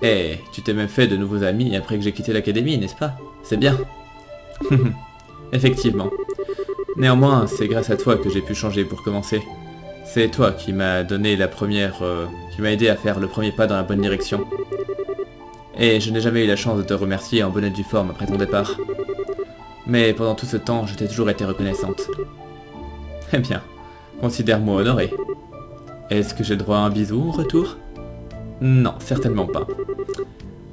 Et tu t'es même fait de nouveaux amis après que j'ai quitté l'académie, n'est-ce pas? C'est bien. Effectivement. Néanmoins, c'est grâce à toi que j'ai pu changer pour commencer. C'est toi qui m'as donné la première... qui m'a aidé à faire le premier pas dans la bonne direction. Et je n'ai jamais eu la chance de te remercier en bonne et due forme après ton départ. Mais pendant tout ce temps, je t'ai toujours été reconnaissante. Eh bien, considère-moi honoré. Est-ce que j'ai droit à un bisou en retour? Non, certainement pas.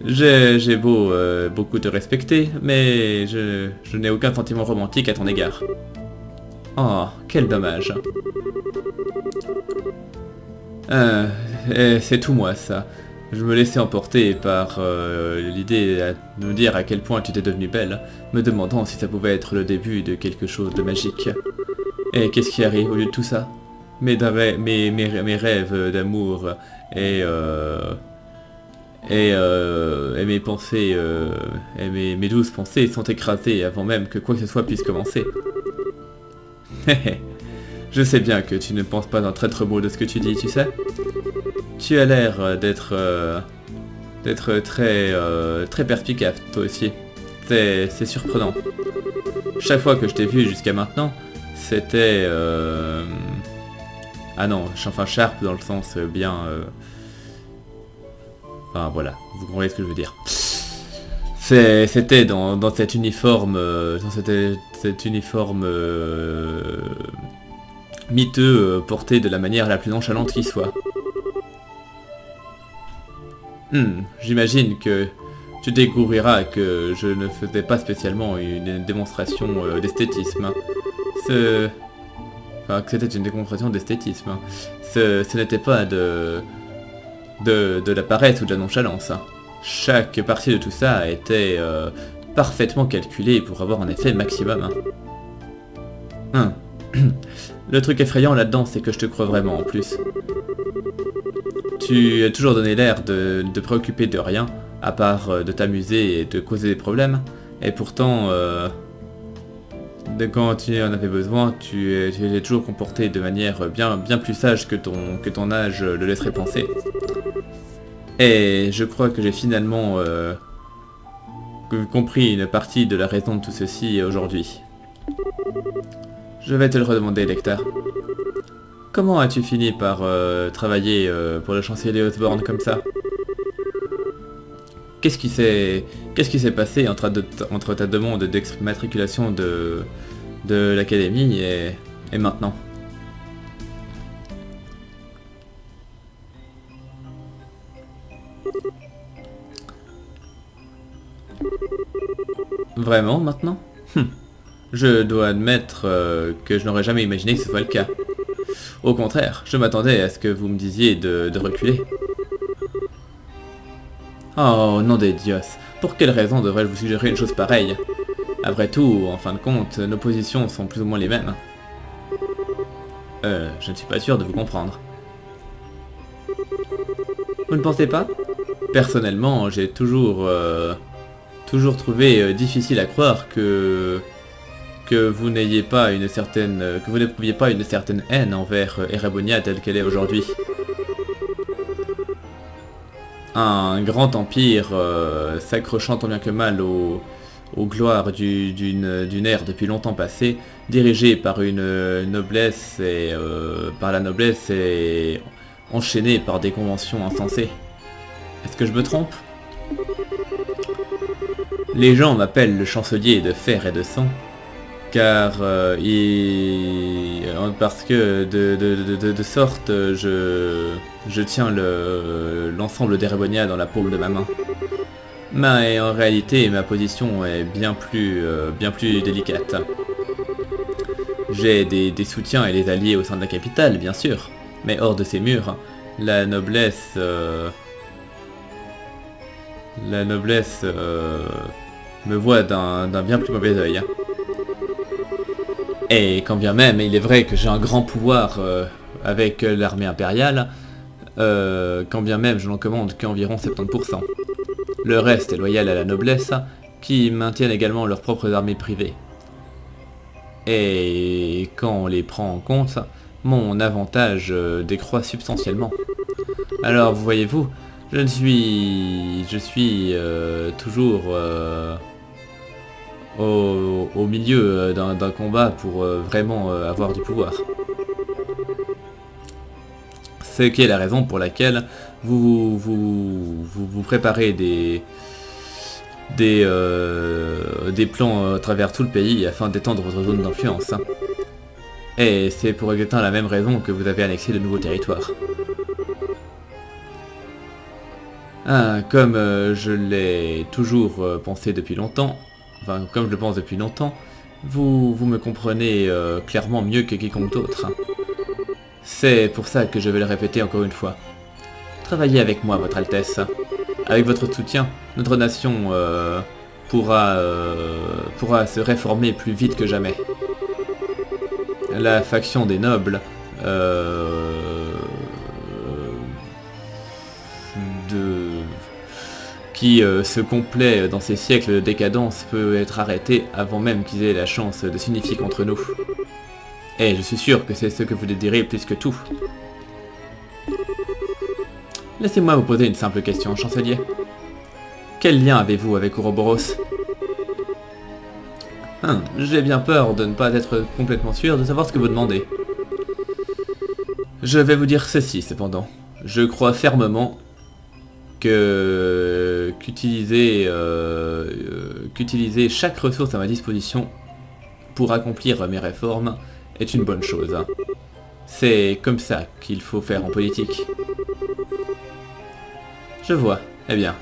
J'ai beau beaucoup te respecter, mais je n'ai aucun sentiment romantique à ton égard. Oh, quel dommage. C'est tout moi, ça. Je me laissais emporter par l'idée de me dire à quel point tu étais devenue belle, me demandant si ça pouvait être le début de quelque chose de magique. Et qu'est-ce qui arrive au lieu de tout ça? Mes rêves d'amour et mes pensées et mes douces pensées sont écrasées avant même que quoi que ce soit puisse commencer. Je sais bien que tu ne penses pas un traître mot de ce que tu dis, tu sais. Tu as l'air d'être très perspicace, toi aussi. C'est surprenant. Chaque fois que je t'ai vu jusqu'à maintenant, c'était... Ah non, enfin sharp dans le sens bien... Enfin voilà, vous comprenez ce que je veux dire. C'était dans cet uniforme... cet uniforme... miteux porté de la manière la plus nonchalante qui soit. J'imagine que tu découvriras que je ne faisais pas spécialement une démonstration d'esthétisme. Enfin, que c'était une démonstration d'esthétisme. Ce n'était pas de la paresse ou de la nonchalance. Chaque partie de tout ça était parfaitement calculée pour avoir un effet maximum. Le truc effrayant là-dedans, c'est que je te crois vraiment en plus. Tu as toujours donné l'air de te préoccuper de rien, à part de t'amuser et de causer des problèmes, et pourtant, quand tu en avais besoin, tu t'es toujours comporté de manière bien plus sage que ton âge le laisserait penser. Et je crois que j'ai finalement compris une partie de la raison de tout ceci aujourd'hui. Je vais te le redemander, Lecter. Comment as-tu fini par travailler pour le chancelier Osborne comme ça? Qu'est-ce qui s'est passé entre ta demande d'exmatriculation de l'académie et maintenant? Vraiment, maintenant? Je dois admettre que je n'aurais jamais imaginé que ce soit le cas. Au contraire, je m'attendais à ce que vous me disiez de reculer. Oh, nom des dios, pour quelle raison devrais-je vous suggérer une chose pareille? Après tout, en fin de compte, nos positions sont plus ou moins les mêmes. Je ne suis pas sûr de vous comprendre. Vous ne pensez pas? Personnellement, j'ai toujours trouvé difficile à croire que vous n'ayez pas une certaine... que vous n'éprouviez pas une certaine haine envers Erebonia telle qu'elle est aujourd'hui. Un grand empire s'accrochant tant bien que mal aux gloires d'une ère depuis longtemps passée, dirigé par une noblesse et enchaîné par des conventions insensées. Est-ce que je me trompe? Les gens m'appellent le chancelier de fer et de sang, car parce que de sorte je tiens l'ensemble d'Erebonia dans la paume de ma main. Mais en réalité, ma position est bien plus délicate. J'ai des soutiens et des alliés au sein de la capitale, bien sûr, mais hors de ces murs, la noblesse La noblesse me voit d'un bien plus mauvais œil. Hein. Et quand bien même, il est vrai que j'ai un grand pouvoir avec l'armée impériale, quand bien même je n'en commande qu'environ 70%. Le reste est loyal à la noblesse, qui maintiennent également leurs propres armées privées. Et quand on les prend en compte, mon avantage décroît substantiellement. Alors, voyez-vous, je suis toujours au milieu d'un combat pour vraiment avoir du pouvoir. Ce qui est la raison pour laquelle vous préparez des plans à travers tout le pays afin d'étendre votre zone d'influence. Hein. Et c'est pour exactement la même raison que vous avez annexé de nouveaux territoires. Ah, comme je l'ai toujours pensé depuis longtemps, enfin comme je le pense depuis longtemps, vous me comprenez clairement mieux que quiconque d'autre. Hein. C'est pour ça que je vais le répéter encore une fois. Travaillez avec moi, Votre Altesse. Avec votre soutien, notre nation pourra se réformer plus vite que jamais. La faction des nobles qui se complaît dans ces siècles de décadence peut être arrêtée avant même qu'ils aient la chance de s'unifier contre nous. Et je suis sûr que c'est ce que vous désirez plus que tout. Laissez-moi vous poser une simple question, chancelier. Quel lien avez-vous avec Ouroboros? J'ai bien peur de ne pas être complètement sûr de savoir ce que vous demandez. Je vais vous dire ceci, cependant. Je crois fermement qu'utiliser chaque ressource à ma disposition pour accomplir mes réformes est une bonne chose. Hein. C'est comme ça qu'il faut faire en politique. Je vois. Eh bien.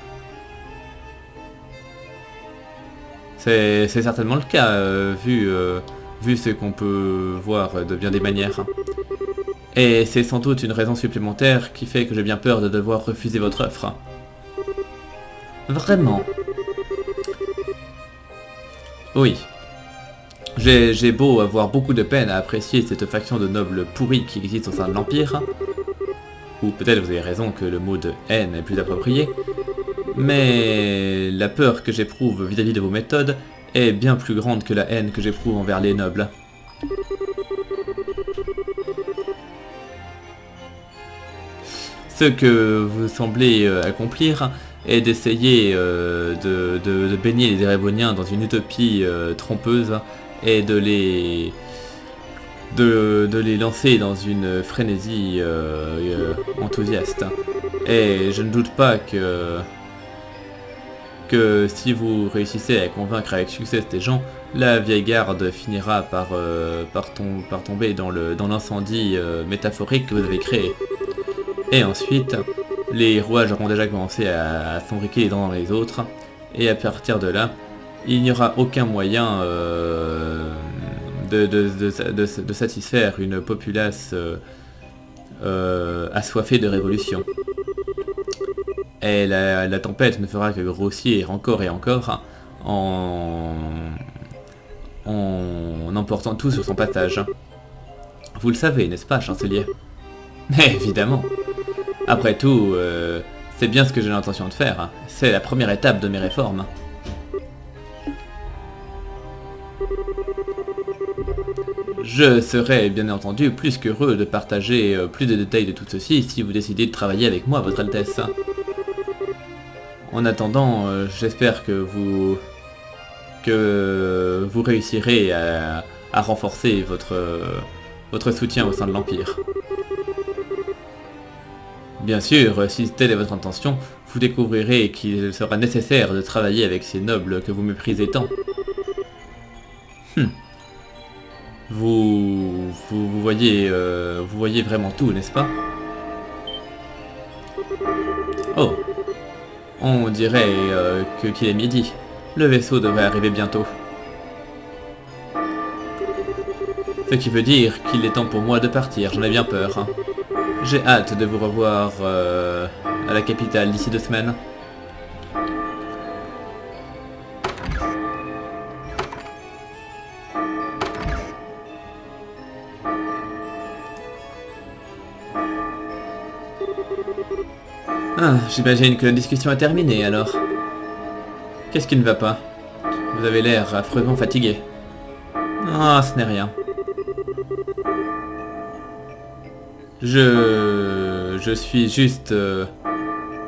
C'est certainement le cas, vu ce qu'on peut voir de bien des manières. Et c'est sans doute une raison supplémentaire qui fait que j'ai bien peur de devoir refuser votre offre. Vraiment? Oui. J'ai beau avoir beaucoup de peine à apprécier cette faction de nobles pourris qui existe au sein de l'Empire, ou peut-être vous avez raison que le mot de haine est plus approprié, mais la peur que j'éprouve vis-à-vis de vos méthodes est bien plus grande que la haine que j'éprouve envers les nobles. Ce que vous semblez accomplir est d'essayer de baigner les Éréboniens dans une utopie trompeuse et de les lancer dans une frénésie enthousiaste. Et je ne doute pas que si vous réussissez à convaincre avec succès ces gens, la vieille garde finira par tomber dans l'incendie métaphorique que vous avez créé. Et ensuite, les rouages auront déjà commencé à s'embriquer les uns dans les autres, et à partir de là, il n'y aura aucun moyen de satisfaire une populace assoiffée de révolution. Et la tempête ne fera que grossir encore et encore en emportant tout sur son passage. Vous le savez, n'est-ce pas, chancelier? Mais évidemment. Après tout, c'est bien ce que j'ai l'intention de faire. C'est la première étape de mes réformes. Je serais bien entendu plus qu'heureux de partager plus de détails de tout ceci si vous décidez de travailler avec moi, Votre Altesse. En attendant, j'espère que vous réussirez à renforcer votre soutien au sein de l'Empire. Bien sûr, si telle est votre intention, vous découvrirez qu'il sera nécessaire de travailler avec ces nobles que vous méprisez tant. Vous voyez vraiment tout, n'est-ce pas? Oh, on dirait qu'il est midi. Le vaisseau devrait arriver bientôt. Ce qui veut dire qu'il est temps pour moi de partir, j'en ai bien peur. Hein. J'ai hâte de vous revoir à la capitale d'ici 2 semaines. Ah, j'imagine que la discussion est terminée alors. Qu'est-ce qui ne va pas? Vous avez l'air affreusement fatigué. Ah, ce n'est rien. Je suis juste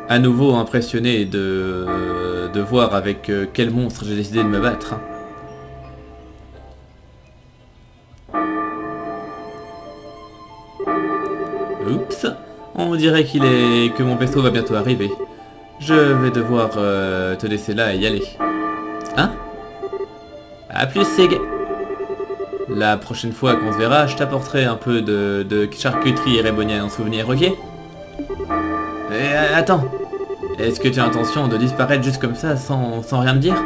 à nouveau impressionné de voir avec quel monstre j'ai décidé de me battre. Oups, on dirait que mon vaisseau va bientôt arriver. Je vais devoir te laisser là et y aller. Hein? A plus, Sig. La prochaine fois qu'on se verra, je t'apporterai un peu de charcuterie érébonienne en souvenir, ok? Attends, est-ce que tu as l'intention de disparaître juste comme ça, sans rien me dire?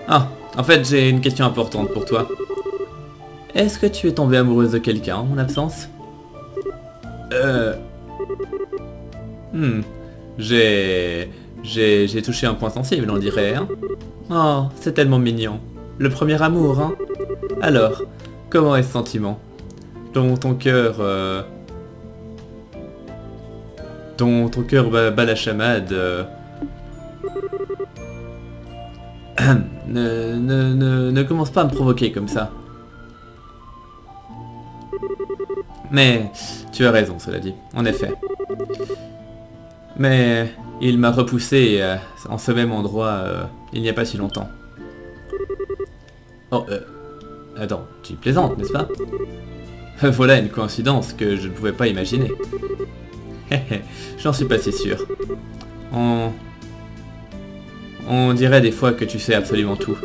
Ah, en fait, j'ai une question importante pour toi. Est-ce que tu es tombée amoureuse de quelqu'un en mon absence? Hmm, j'ai touché un point sensible, on dirait, hein? Oh, c'est tellement mignon. Le premier amour, hein? Alors, comment est ce sentiment? Ton cœur... Ton cœur bat la chamade. Ne commence pas à me provoquer comme ça. Mais tu as raison, cela dit, en effet. Mais il m'a repoussé en ce même endroit il n'y a pas si longtemps. Oh, attends, tu plaisantes, n'est-ce pas? Voilà une coïncidence que je ne pouvais pas imaginer. J'en suis pas si sûr. On dirait des fois que tu sais absolument tout.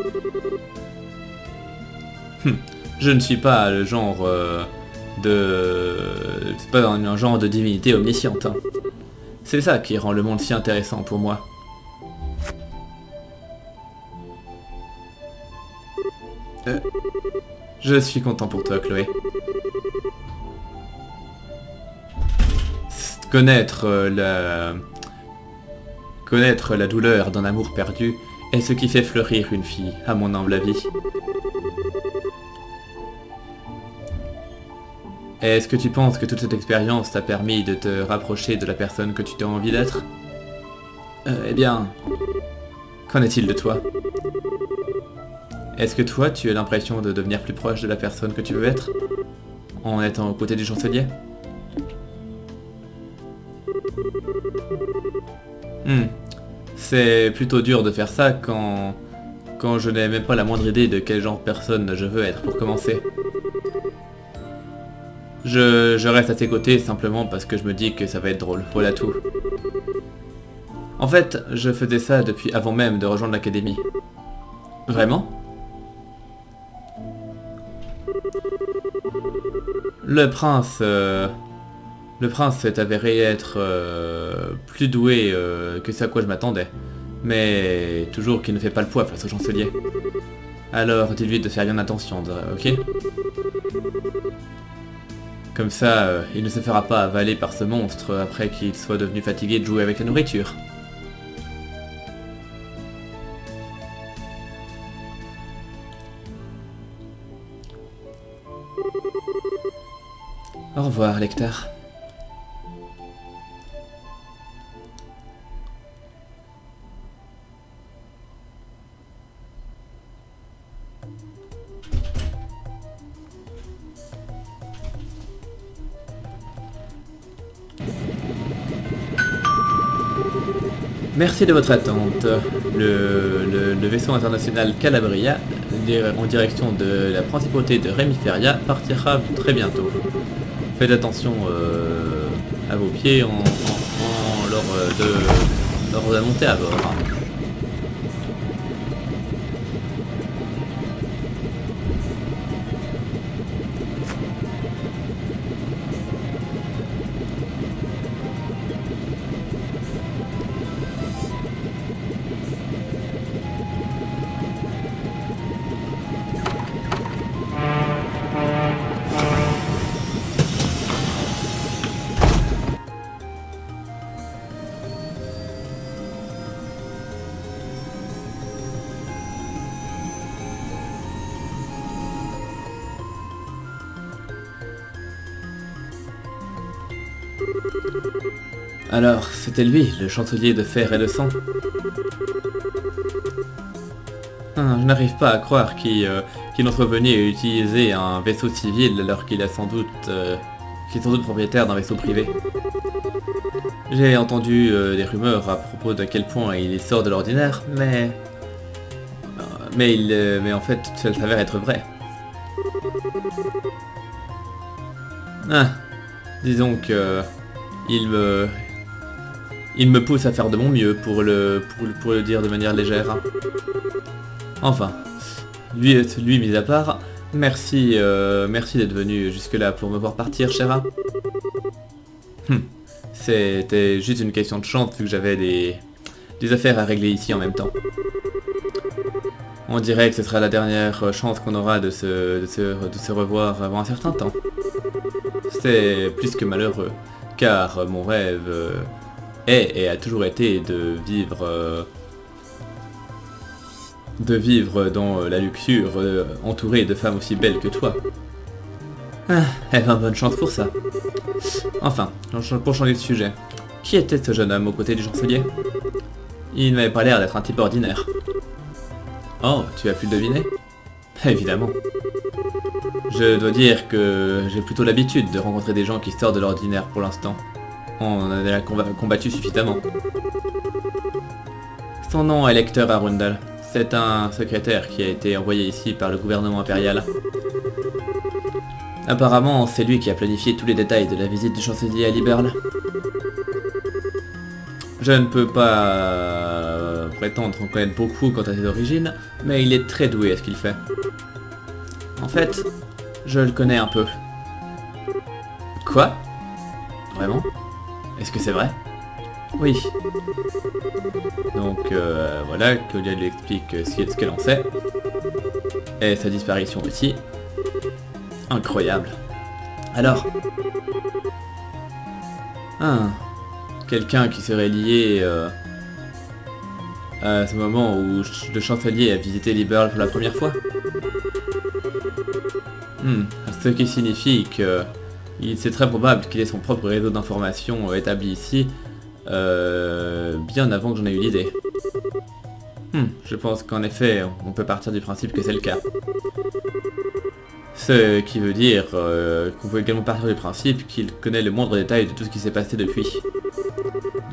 Je ne suis pas le genre c'est pas un genre de divinité omnisciente. Hein. C'est ça qui rend le monde si intéressant pour moi. Je suis content pour toi, Chloé. Connaître la douleur d'un amour perdu est ce qui fait fleurir une fille, à mon humble avis. Est-ce que tu penses que toute cette expérience t'a permis de te rapprocher de la personne que tu as envie d'être? Eh bien, qu'en est-il de toi? Est-ce que toi, tu as l'impression de devenir plus proche de la personne que tu veux être? En étant aux côtés du chancelier? C'est plutôt dur de faire ça quand je n'ai même pas la moindre idée de quel genre de personne je veux être pour commencer. Je reste à tes côtés simplement parce que je me dis que ça va être drôle, voilà tout. En fait, je faisais ça depuis avant même de rejoindre l'académie. Vraiment? Le prince s'est avéré être plus doué que ce à quoi je m'attendais, mais toujours qu'il ne fait pas le poids face au chancelier. Alors dis-lui de faire bien attention, ok? Comme ça, il ne se fera pas avaler par ce monstre après qu'il soit devenu fatigué de jouer avec la nourriture. Au revoir, lecteur. Merci de votre attente. Le vaisseau international Calabria, en direction de la principauté de Rémiferia, partira très bientôt. Faites attention à vos pieds lors de la montée à bord. Hein. Alors, c'était lui, le chancelier de fer et de sang. Je n'arrive pas à croire qu'il entre venu et utiliser un vaisseau civil alors qu'il est sans doute propriétaire d'un vaisseau privé. J'ai entendu des rumeurs à propos de quel point il sort de l'ordinaire, mais en fait, ça s'avère être vrai. Disons que il me pousse à faire de mon mieux pour le dire de manière légère. Enfin, lui mis à part, merci d'être venu jusque-là pour me voir partir, Shera. C'était juste une question de chance vu que j'avais des affaires à régler ici en même temps. On dirait que ce sera la dernière chance qu'on aura de se revoir avant un certain temps. C'est plus que malheureux, car mon rêve est et a toujours été de vivre dans la luxure, entouré de femmes aussi belles que toi. Eh ben, bonne chance pour ça. Enfin, pour changer de sujet, qui était ce jeune homme aux côtés du chancelier? Il n'avait pas l'air d'être un type ordinaire. Oh, tu as pu le deviner? Évidemment. Je dois dire que j'ai plutôt l'habitude de rencontrer des gens qui sortent de l'ordinaire pour l'instant. On en a combattu suffisamment. Son nom est Lecter Arundel. C'est un secrétaire qui a été envoyé ici par le gouvernement impérial. Apparemment, c'est lui qui a planifié tous les détails de la visite du chancelier à Liberl. Je ne peux pas prétendre en connaître beaucoup quant à ses origines, mais il est très doué à ce qu'il fait. En fait, je le connais un peu. Quoi? Vraiment? Est-ce que c'est vrai? Oui. Donc voilà, Claudia lui explique ce qu'elle en sait. Et sa disparition aussi. Incroyable. Alors? Quelqu'un qui serait lié à ce moment où le chancelier a visité Liberl pour la première fois? Ce qui signifie que c'est très probable qu'il ait son propre réseau d'informations établi ici, bien avant que j'en ai eu l'idée. Je pense qu'en effet, on peut partir du principe que c'est le cas. Ce qui veut dire qu'on peut également partir du principe qu'il connaît le moindre détail de tout ce qui s'est passé depuis.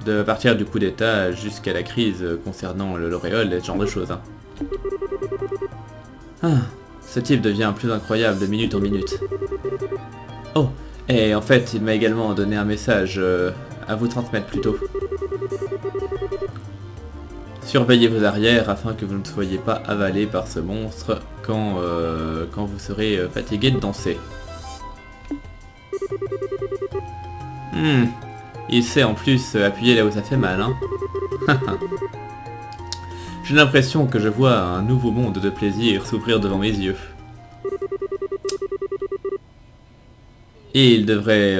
De partir du coup d'état jusqu'à la crise concernant le L'Oréal et ce genre de choses. Ce type devient plus incroyable de minute en minute. Oh, et en fait, il m'a également donné un message à vous transmettre plus tôt. Surveillez vos arrières afin que vous ne soyez pas avalé par ce monstre quand vous serez fatigué de danser. Il sait en plus appuyer là où ça fait mal, hein. J'ai l'impression que je vois un nouveau monde de plaisir s'ouvrir devant mes yeux. Et il devrait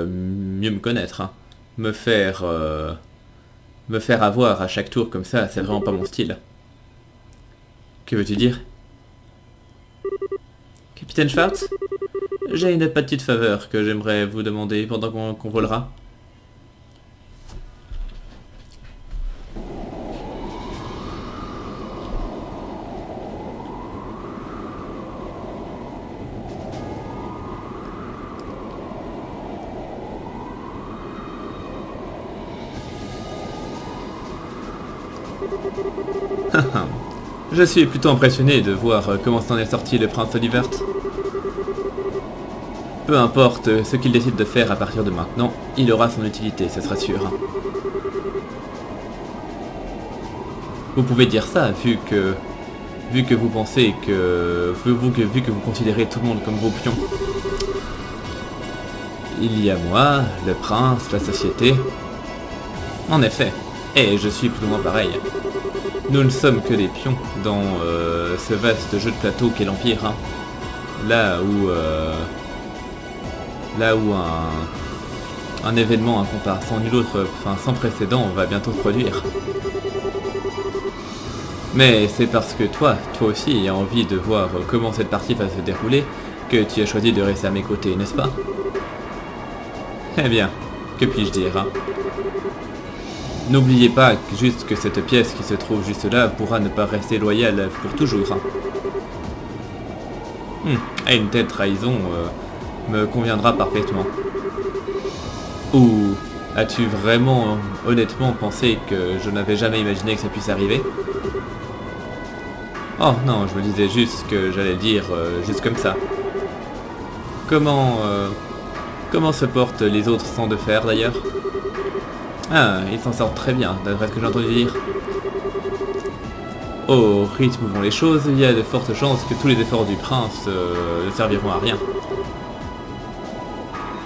mieux me connaître, hein. Me faire avoir à chaque tour comme ça, c'est vraiment pas mon style. Que veux-tu dire? Capitaine Schwartz? J'ai une petite faveur que j'aimerais vous demander pendant qu'on volera. Je suis plutôt impressionné de voir comment s'en est sorti le prince Olivert. Peu importe ce qu'il décide de faire à partir de maintenant, il aura son utilité, ce sera sûr. Vous pouvez dire ça, vu que vous pensez que... vu que vous considérez tout le monde comme vos pions. Il y a moi, le prince, la société... En effet, et je suis plus ou moins pareil. Nous ne sommes que des pions dans ce vaste jeu de plateau qu'est l'Empire. Hein. Là où un événement sans nul autre, sans précédent, va bientôt se produire. Mais c'est parce que toi aussi, as envie de voir comment cette partie va se dérouler que tu as choisi de rester à mes côtés, n'est-ce pas? Eh bien, Que puis-je dire, hein? N'oubliez pas juste que cette pièce qui se trouve juste là pourra ne pas rester loyale pour toujours. Et une telle trahison me conviendra parfaitement. Ou as-tu vraiment, honnêtement, pensé que je n'avais jamais imaginé que ça puisse arriver? Oh non, je me disais juste que j'allais le dire juste comme ça. Comment se portent les autres sans de fer d'ailleurs? Ah, ils s'en sortent très bien, d'après ce que j'ai entendu dire. Au rythme où vont les choses, il y a de fortes chances que tous les efforts du prince ne serviront à rien.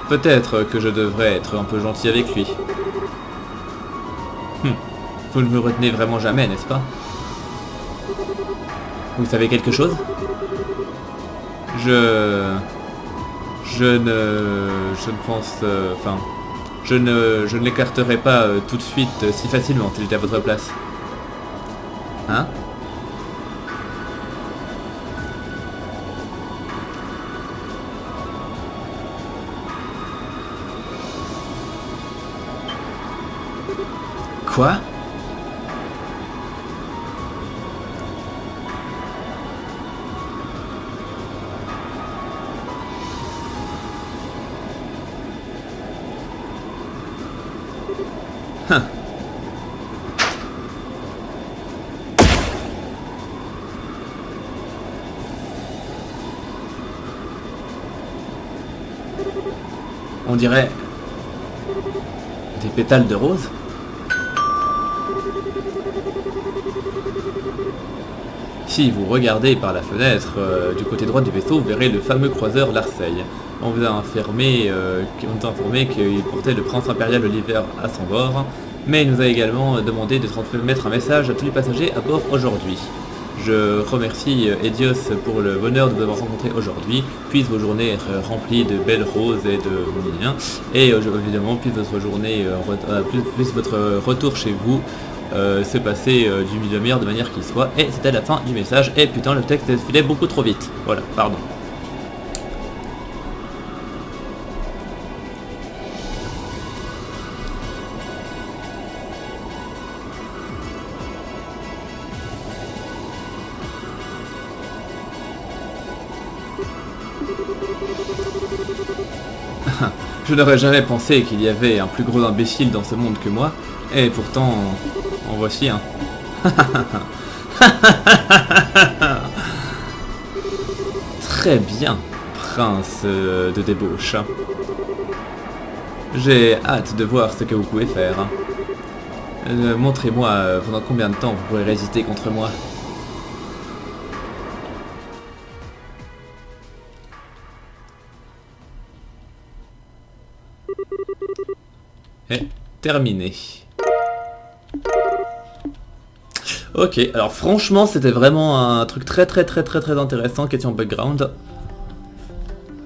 Peut-être que je devrais être un peu gentil avec lui. Vous ne me retenez vraiment jamais, n'est-ce pas? Vous savez quelque chose? Je ne pense... Enfin... je ne l'écarterai pas tout de suite si facilement si j'étais à votre place. Hein? Quoi? On dirait des pétales de rose. Si vous regardez par la fenêtre du côté droit du vaisseau, vous verrez le fameux croiseur Larseille. On vous a informé qu'il portait le prince impérial Oliver à son bord, mais il nous a également demandé de transmettre un message à tous les passagers à bord aujourd'hui. Je remercie Edios pour le bonheur de vous avoir rencontré aujourd'hui. Puisse vos journées être remplies de belles roses et de liens. Et évidemment, puisse votre journée, puisse votre retour chez vous se passer du milieu meilleur de manière qu'il soit. Et c'était la fin du message. Et putain, le texte défilait beaucoup trop vite. Voilà, pardon. Je n'aurais jamais pensé qu'il y avait un plus gros imbécile dans ce monde que moi, et pourtant, en voici un. Très bien, prince de débauche. J'ai hâte de voir ce que vous pouvez faire. Montrez-moi pendant combien de temps vous pourrez résister contre moi. Et terminé. Ok, alors franchement c'était vraiment un truc très intéressant, question background.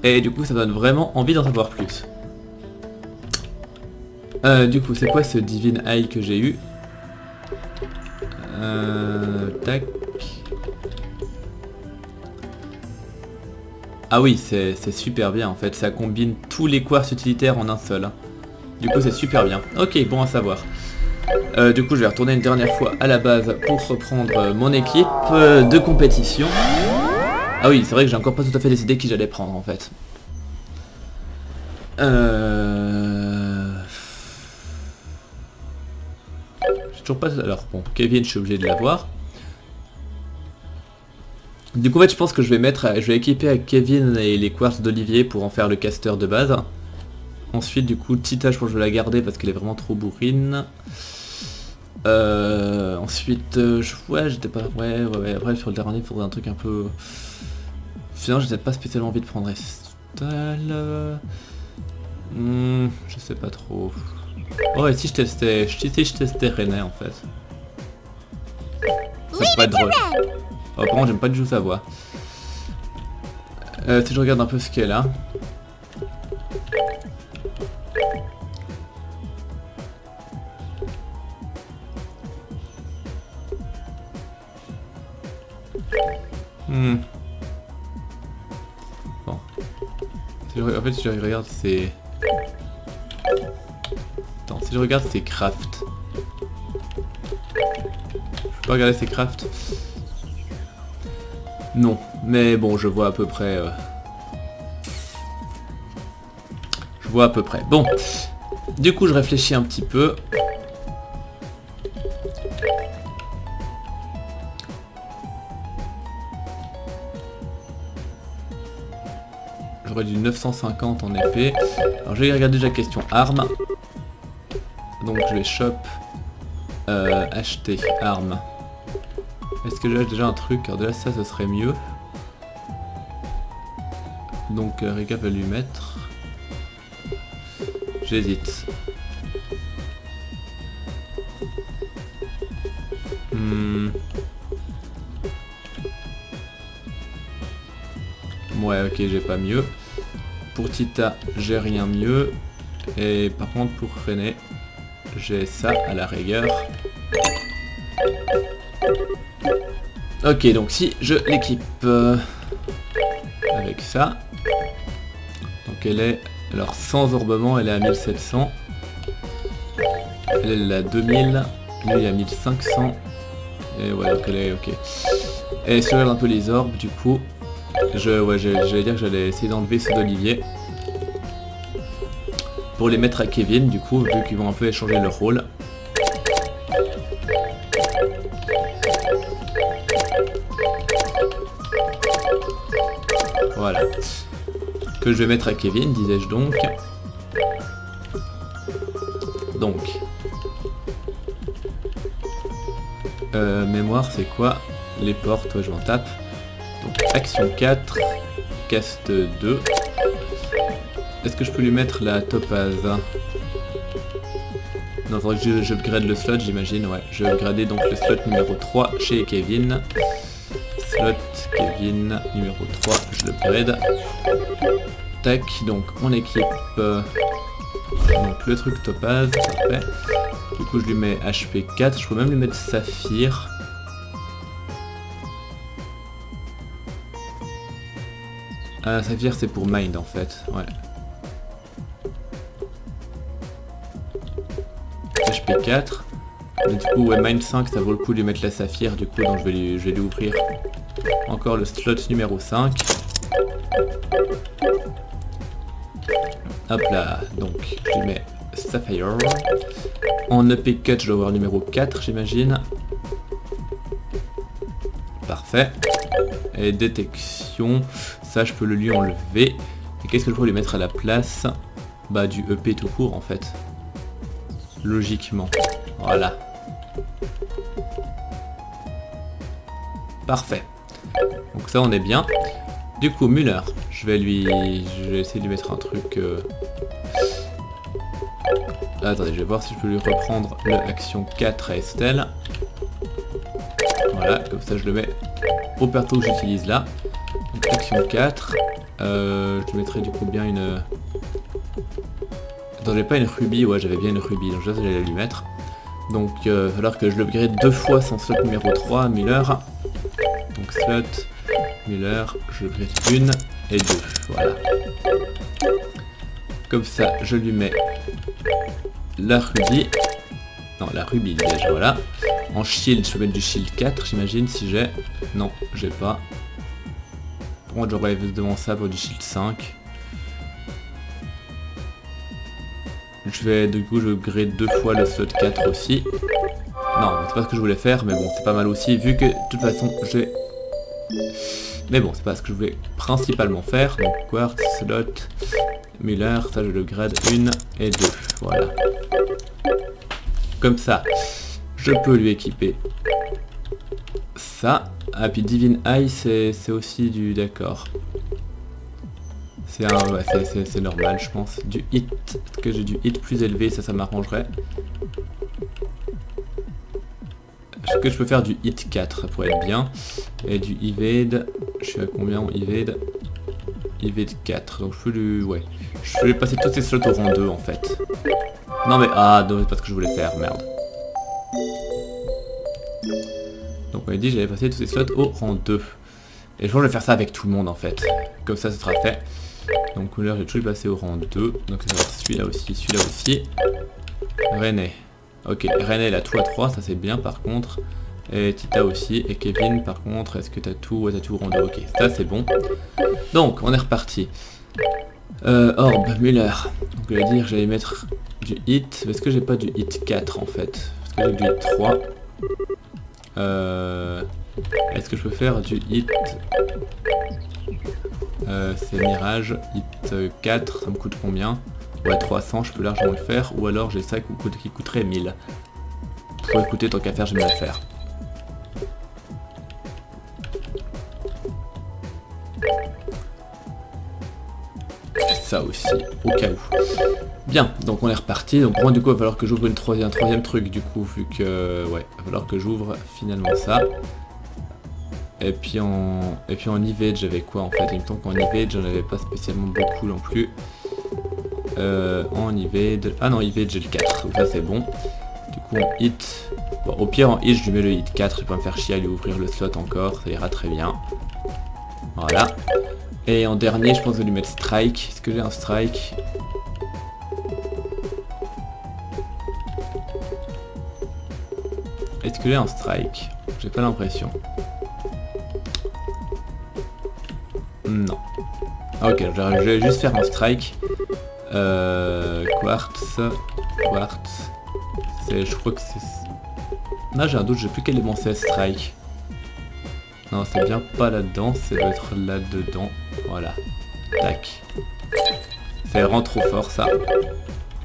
Et du coup ça donne vraiment envie d'en savoir plus. Du coup c'est quoi ce Divine Eye que j'ai eu? Tac. Ah oui, c'est super bien en fait, ça combine tous les quartz utilitaires en un seul. Du coup c'est super bien. Ok, bon à savoir. Du coup je vais retourner une dernière fois à la base pour reprendre mon équipe de compétition. Ah oui, c'est vrai que j'ai encore pas tout à fait décidé qui j'allais prendre en fait. J'ai toujours pas... Alors bon, Kevin je suis obligé de l'avoir. Du coup en fait je pense que je vais équiper avec Kevin et les quartz d'Olivier pour en faire le caster de base. Ensuite du coup Tita je pense que je vais la garder parce qu'elle est vraiment trop bourrine. Ensuite ouais j'étais pas... Ouais après sur le dernier il faudrait un truc un peu... Finalement j'ai peut-être pas spécialement envie de prendre Estelle. Je sais pas trop. Oh et si je testais René en fait. Ça pourrait être drôle. Oh, par contre j'aime pas du tout sa voix. Si je regarde un peu ce qu'elle a. Bon. En fait si je regarde c'est... Si je regarde ses crafts. Je peux regarder ses crafts. Non, mais bon, je vois à peu près... Je vois à peu près. Bon, du coup, je réfléchis un petit peu. J'aurais du 950 en épée. Alors, je vais regarder déjà question armes. Donc, je vais shop. Acheter armes. Est-ce que j'ai déjà un truc? Alors déjà ça, ce serait mieux. Donc Rika va lui mettre. J'hésite. Ouais, ok, j'ai pas mieux. Pour Tita, j'ai rien mieux. Et par contre pour René, j'ai ça à la rigueur. Ok, donc si je l'équipe avec ça, donc elle est, alors sans orbement, elle est à 1700, elle est à 2000, lui il est à 1500, et ouais, donc elle est ok. Et si je regarde un peu les orbes, du coup, j'allais dire que j'allais essayer d'enlever ceux d'Olivier pour les mettre à Kevin, du coup, vu qu'ils vont un peu échanger leur rôle. Voilà. Que je vais mettre à Kevin, disais-je donc. Donc. Mémoire, c'est quoi? Les portes, ouais, je m'en tape. Donc, action 4, cast 2. Est-ce que je peux lui mettre la topaz? Non, il faudrait que je upgrade le slot, j'imagine, ouais. Je vais upgrader donc le slot numéro 3 chez Kevin. Slot Kevin numéro 3, je l'upgrade. Tac, donc on équipe donc le truc topaz, parfait. Du coup je lui mets HP 4, je peux même lui mettre saphir. Ah, saphir c'est pour mind en fait, ouais. HP 4. Mais du coup, ouais, Mind 5, ça vaut le coup de lui mettre la saphir, du coup, donc je vais lui ouvrir encore le slot numéro 5. Hop là, donc je lui mets Sapphire. En EP cut, je dois avoir numéro 4, j'imagine. Parfait. Et détection, ça je peux le lui enlever. Et qu'est-ce que je peux lui mettre à la place? Bah du EP tout court en fait. Logiquement. Voilà. Parfait. Donc ça on est bien. Du coup Muller, je vais essayer de lui mettre un truc. Attendez, je vais voir si je peux lui reprendre le action 4 à Estelle. Voilà, comme ça je le mets au perso que j'utilise là. Donc, action 4. Je lui mettrai du coup bien une. Attends, j'ai pas une rubis, ouais j'avais bien une rubis, donc ça j'allais lui mettre. Donc il va falloir que je l'upgrade 2 fois son slot numéro 3, Muller. Donc slot, Muller, je l'upgrade 1 et 2, voilà. Comme ça, je lui mets la rubis. Non, la rubis déjà, voilà. En shield, je peux mettre du shield 4, j'imagine, si j'ai... Non, j'ai pas. Par contre, j'aurais devant ça pour du shield 5. Je vais, du coup, je upgrade 2 fois le slot 4 aussi. Non, c'est pas ce que je voulais faire, mais bon, c'est pas mal aussi, vu que, de toute façon, j'ai... Mais bon, c'est pas ce que je voulais principalement faire. Donc, quartz, slot, Muller, ça je le grade 1 et 2, voilà. Comme ça, je peux lui équiper ça. Ah, puis Divine Eye, c'est aussi du... D'accord. C'est un... Ouais, c'est normal, je pense. Du hit, parce que j'ai du hit plus élevé, ça m'arrangerait. Est-ce que je peux faire du hit 4, ça pourrait être bien. Et du evade, je suis à combien en evade? Evade 4, donc je peux lui... Ouais. Je vais passer tous ces slots au rang 2 en fait. Non mais... Ah, non, c'est pas ce que je voulais faire, merde. Donc on a dit j'allais passer tous ces slots au rang 2. Et je vais faire ça avec tout le monde en fait. Comme ça, ce sera fait. Donc couleur, j'ai toujours passé au rang 2. Donc ça va celui-là aussi, celui-là aussi. René. Ok, René elle a tout à 3, ça c'est bien par contre. Et Tita aussi. Et Kevin par contre, est-ce que t'as tout? Ouais, t'as tout rond 2, ok, ça c'est bon. Donc, on est reparti. Orb, Müller. Donc je vais dire j'allais mettre du hit. Est-ce que j'ai pas du hit 4 en fait? Parce que j'ai du hit 3. Est-ce que je peux faire du hit c'est Mirage, hit 4, ça me coûte combien? Ouais, 300, je peux largement le faire. Ou alors j'ai ça qui coûterait 1000. Pour écouter, tant qu'à faire, je vais me le faire. Ça aussi, au cas où. Bien, donc on est reparti. Donc moi du coup il va falloir que j'ouvre un troisième truc du coup, vu que ouais, il va falloir que j'ouvre finalement ça. Et puis en evade j'avais quoi en fait? Il me semble qu'en evade j'en avais pas spécialement beaucoup non plus. En evade... Ah non, evade j'ai le 4, donc ça c'est bon. Du coup en hit... Bon, au pire en hit je lui mets le hit 4, je vais pas me faire chier à lui ouvrir le slot encore, ça ira très bien. Voilà. Et en dernier je pense que je vais lui mettre strike. Est-ce que j'ai un strike? Est-ce que j'ai un strike? J'ai pas l'impression. Non. Ah, ok, je vais juste faire un strike. Quartz. Je crois que c'est... Là j'ai un doute, je sais plus quel élément c'est strike. Non, c'est bien pas là-dedans, ça doit être là-dedans. Voilà. Tac. C'est vraiment trop fort ça.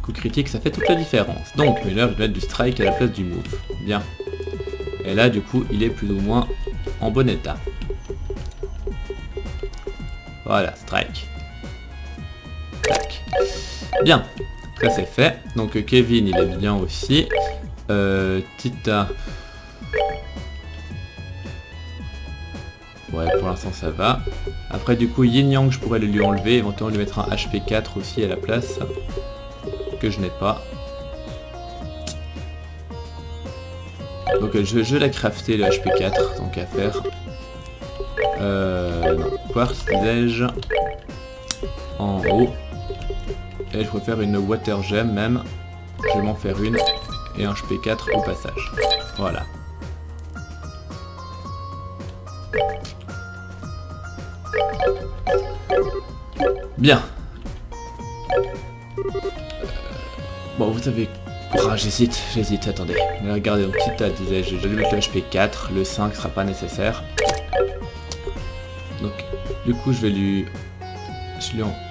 Coup critique, ça fait toute la différence. Donc, mais là je vais mettre du strike à la place du move. Bien. Et là du coup, il est plus ou moins en bon état. Voilà, strike. Tac. Bien, ça c'est fait. Donc Kevin il est bien aussi. Tita. Ouais, pour l'instant ça va. Après du coup Yin Yang je pourrais le lui enlever, éventuellement lui mettre un HP 4 aussi à la place. Que je n'ai pas. Donc je vais la crafter le HP 4, tant qu'à faire. Non. Quartz Dej en haut. Et je préfère une Water Gem même. Je vais m'en faire une. Et un HP 4 au passage. Voilà. Bien. Bon, vous savez... Oh, j'hésite, attendez. Mais regardez, donc Tita disait, je vais lui mettre le HP 4, le 5 sera pas nécessaire. Donc, du coup, je lui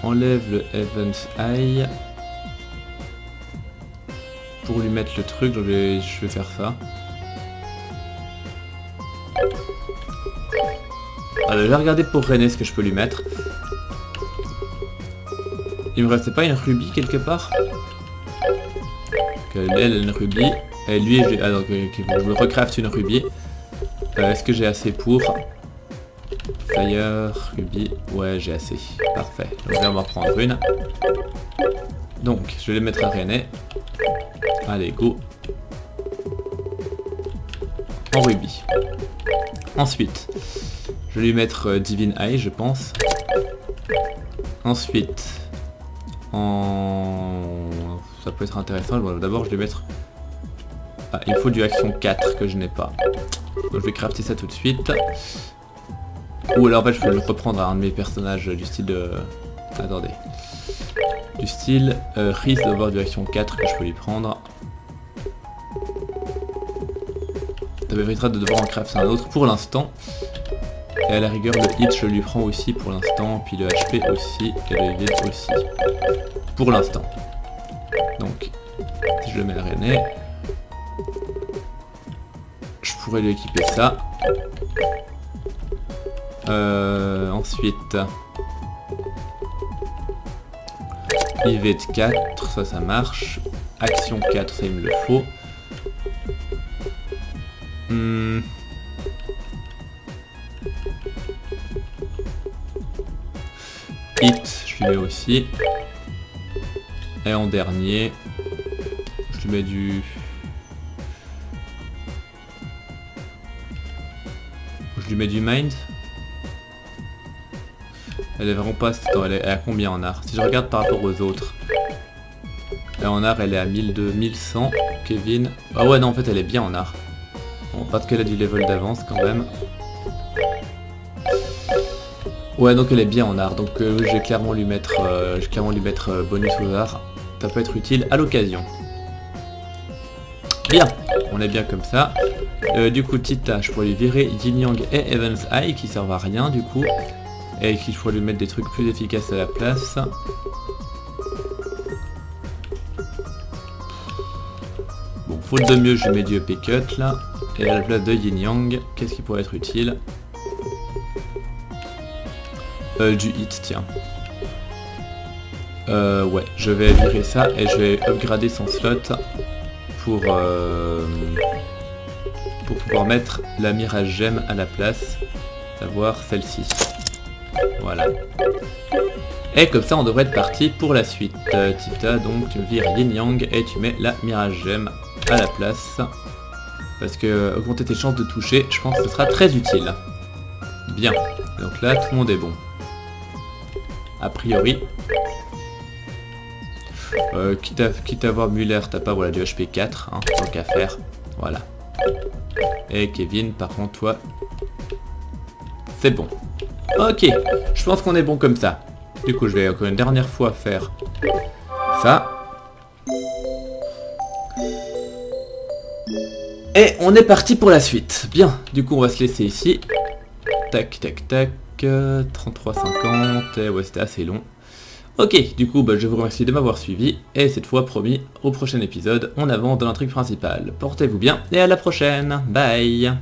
enlève le Heaven's Eye. Pour lui mettre le truc, je vais faire ça. Alors, je vais regarder pour René ce que je peux lui mettre. Il me restait pas une rubis quelque part? Elle a une rubis. Et lui, ah, donc, je me recraft une rubis. Est-ce que j'ai assez pour? Fire, rubis. Ouais, j'ai assez. Parfait. Donc, je vais m'en prendre une. Donc, je vais les mettre à René. Allez, go. En rubis. Ensuite, je vais lui mettre Divine Eye, je pense. Ensuite, ça peut être intéressant. D'abord, je vais mettre... Ah, il faut du action 4 que je n'ai pas. Donc, je vais crafter ça tout de suite. Ou alors, en fait, je peux le reprendre à un de mes personnages du style de... Attendez. Du style risque d'avoir du action 4 que je peux lui prendre. Ça m'évitera de devoir en crafter un autre pour l'instant. Et à la rigueur, le hit, je lui prends aussi pour l'instant. Puis le HP aussi. Et le hit aussi. Pour l'instant. Donc, si je le mets à René, je pourrais lui équiper ça. Ensuite, Evade 4, ça marche. Action 4, ça il me le faut. Hit, je lui mets aussi. Et en dernier, je lui mets du... Je lui mets du Mind. Elle est vraiment pas... Attends, elle est à combien en art? Si je regarde par rapport aux autres. Et en art, elle est à 1200, 1100. Kevin... Ah ouais, non, en fait, elle est bien en art. Bon, parce qu'elle a du level d'avance, quand même. Ouais, donc elle est bien en art. Donc je vais clairement lui mettre, bonus aux arts. Ça peut être utile à l'occasion. Bien, on est bien comme ça. Du coup, petite tâche pour lui virer Yin Yang et Evans Eye qui servent à rien du coup. Et qu'il faut lui mettre des trucs plus efficaces à la place. Bon, faute de mieux, je mets du uppercut cut là. Et à la place de Yin Yang, qu'est-ce qui pourrait être utile? Du hit, tiens. Ouais, je vais virer ça et je vais upgrader son slot pour pouvoir mettre la Mirage Gemme à la place, savoir celle-ci. Voilà. Et comme ça, on devrait être parti pour la suite. Tita, donc tu me vires Yin Yang et tu mets la Mirage Gemme à la place. Parce que augmenter tes chances de toucher, je pense que ce sera très utile. Bien. Donc là, tout le monde est bon. A priori. Quitte à voir Muller, t'as pas voilà, du HP 4, hein, tant qu'à faire. Voilà. Et Kevin, par contre, toi, c'est bon. Ok, je pense qu'on est bon comme ça. Du coup, je vais encore une dernière fois faire ça. Et on est parti pour la suite. Bien, du coup, on va se laisser ici. Tac, tac, tac. 33,50. Ouais, c'était assez long. Ok, du coup, je vous remercie de m'avoir suivi. Et cette fois, promis, au prochain épisode, on avance dans l'intrigue principale. Portez-vous bien et à la prochaine. Bye.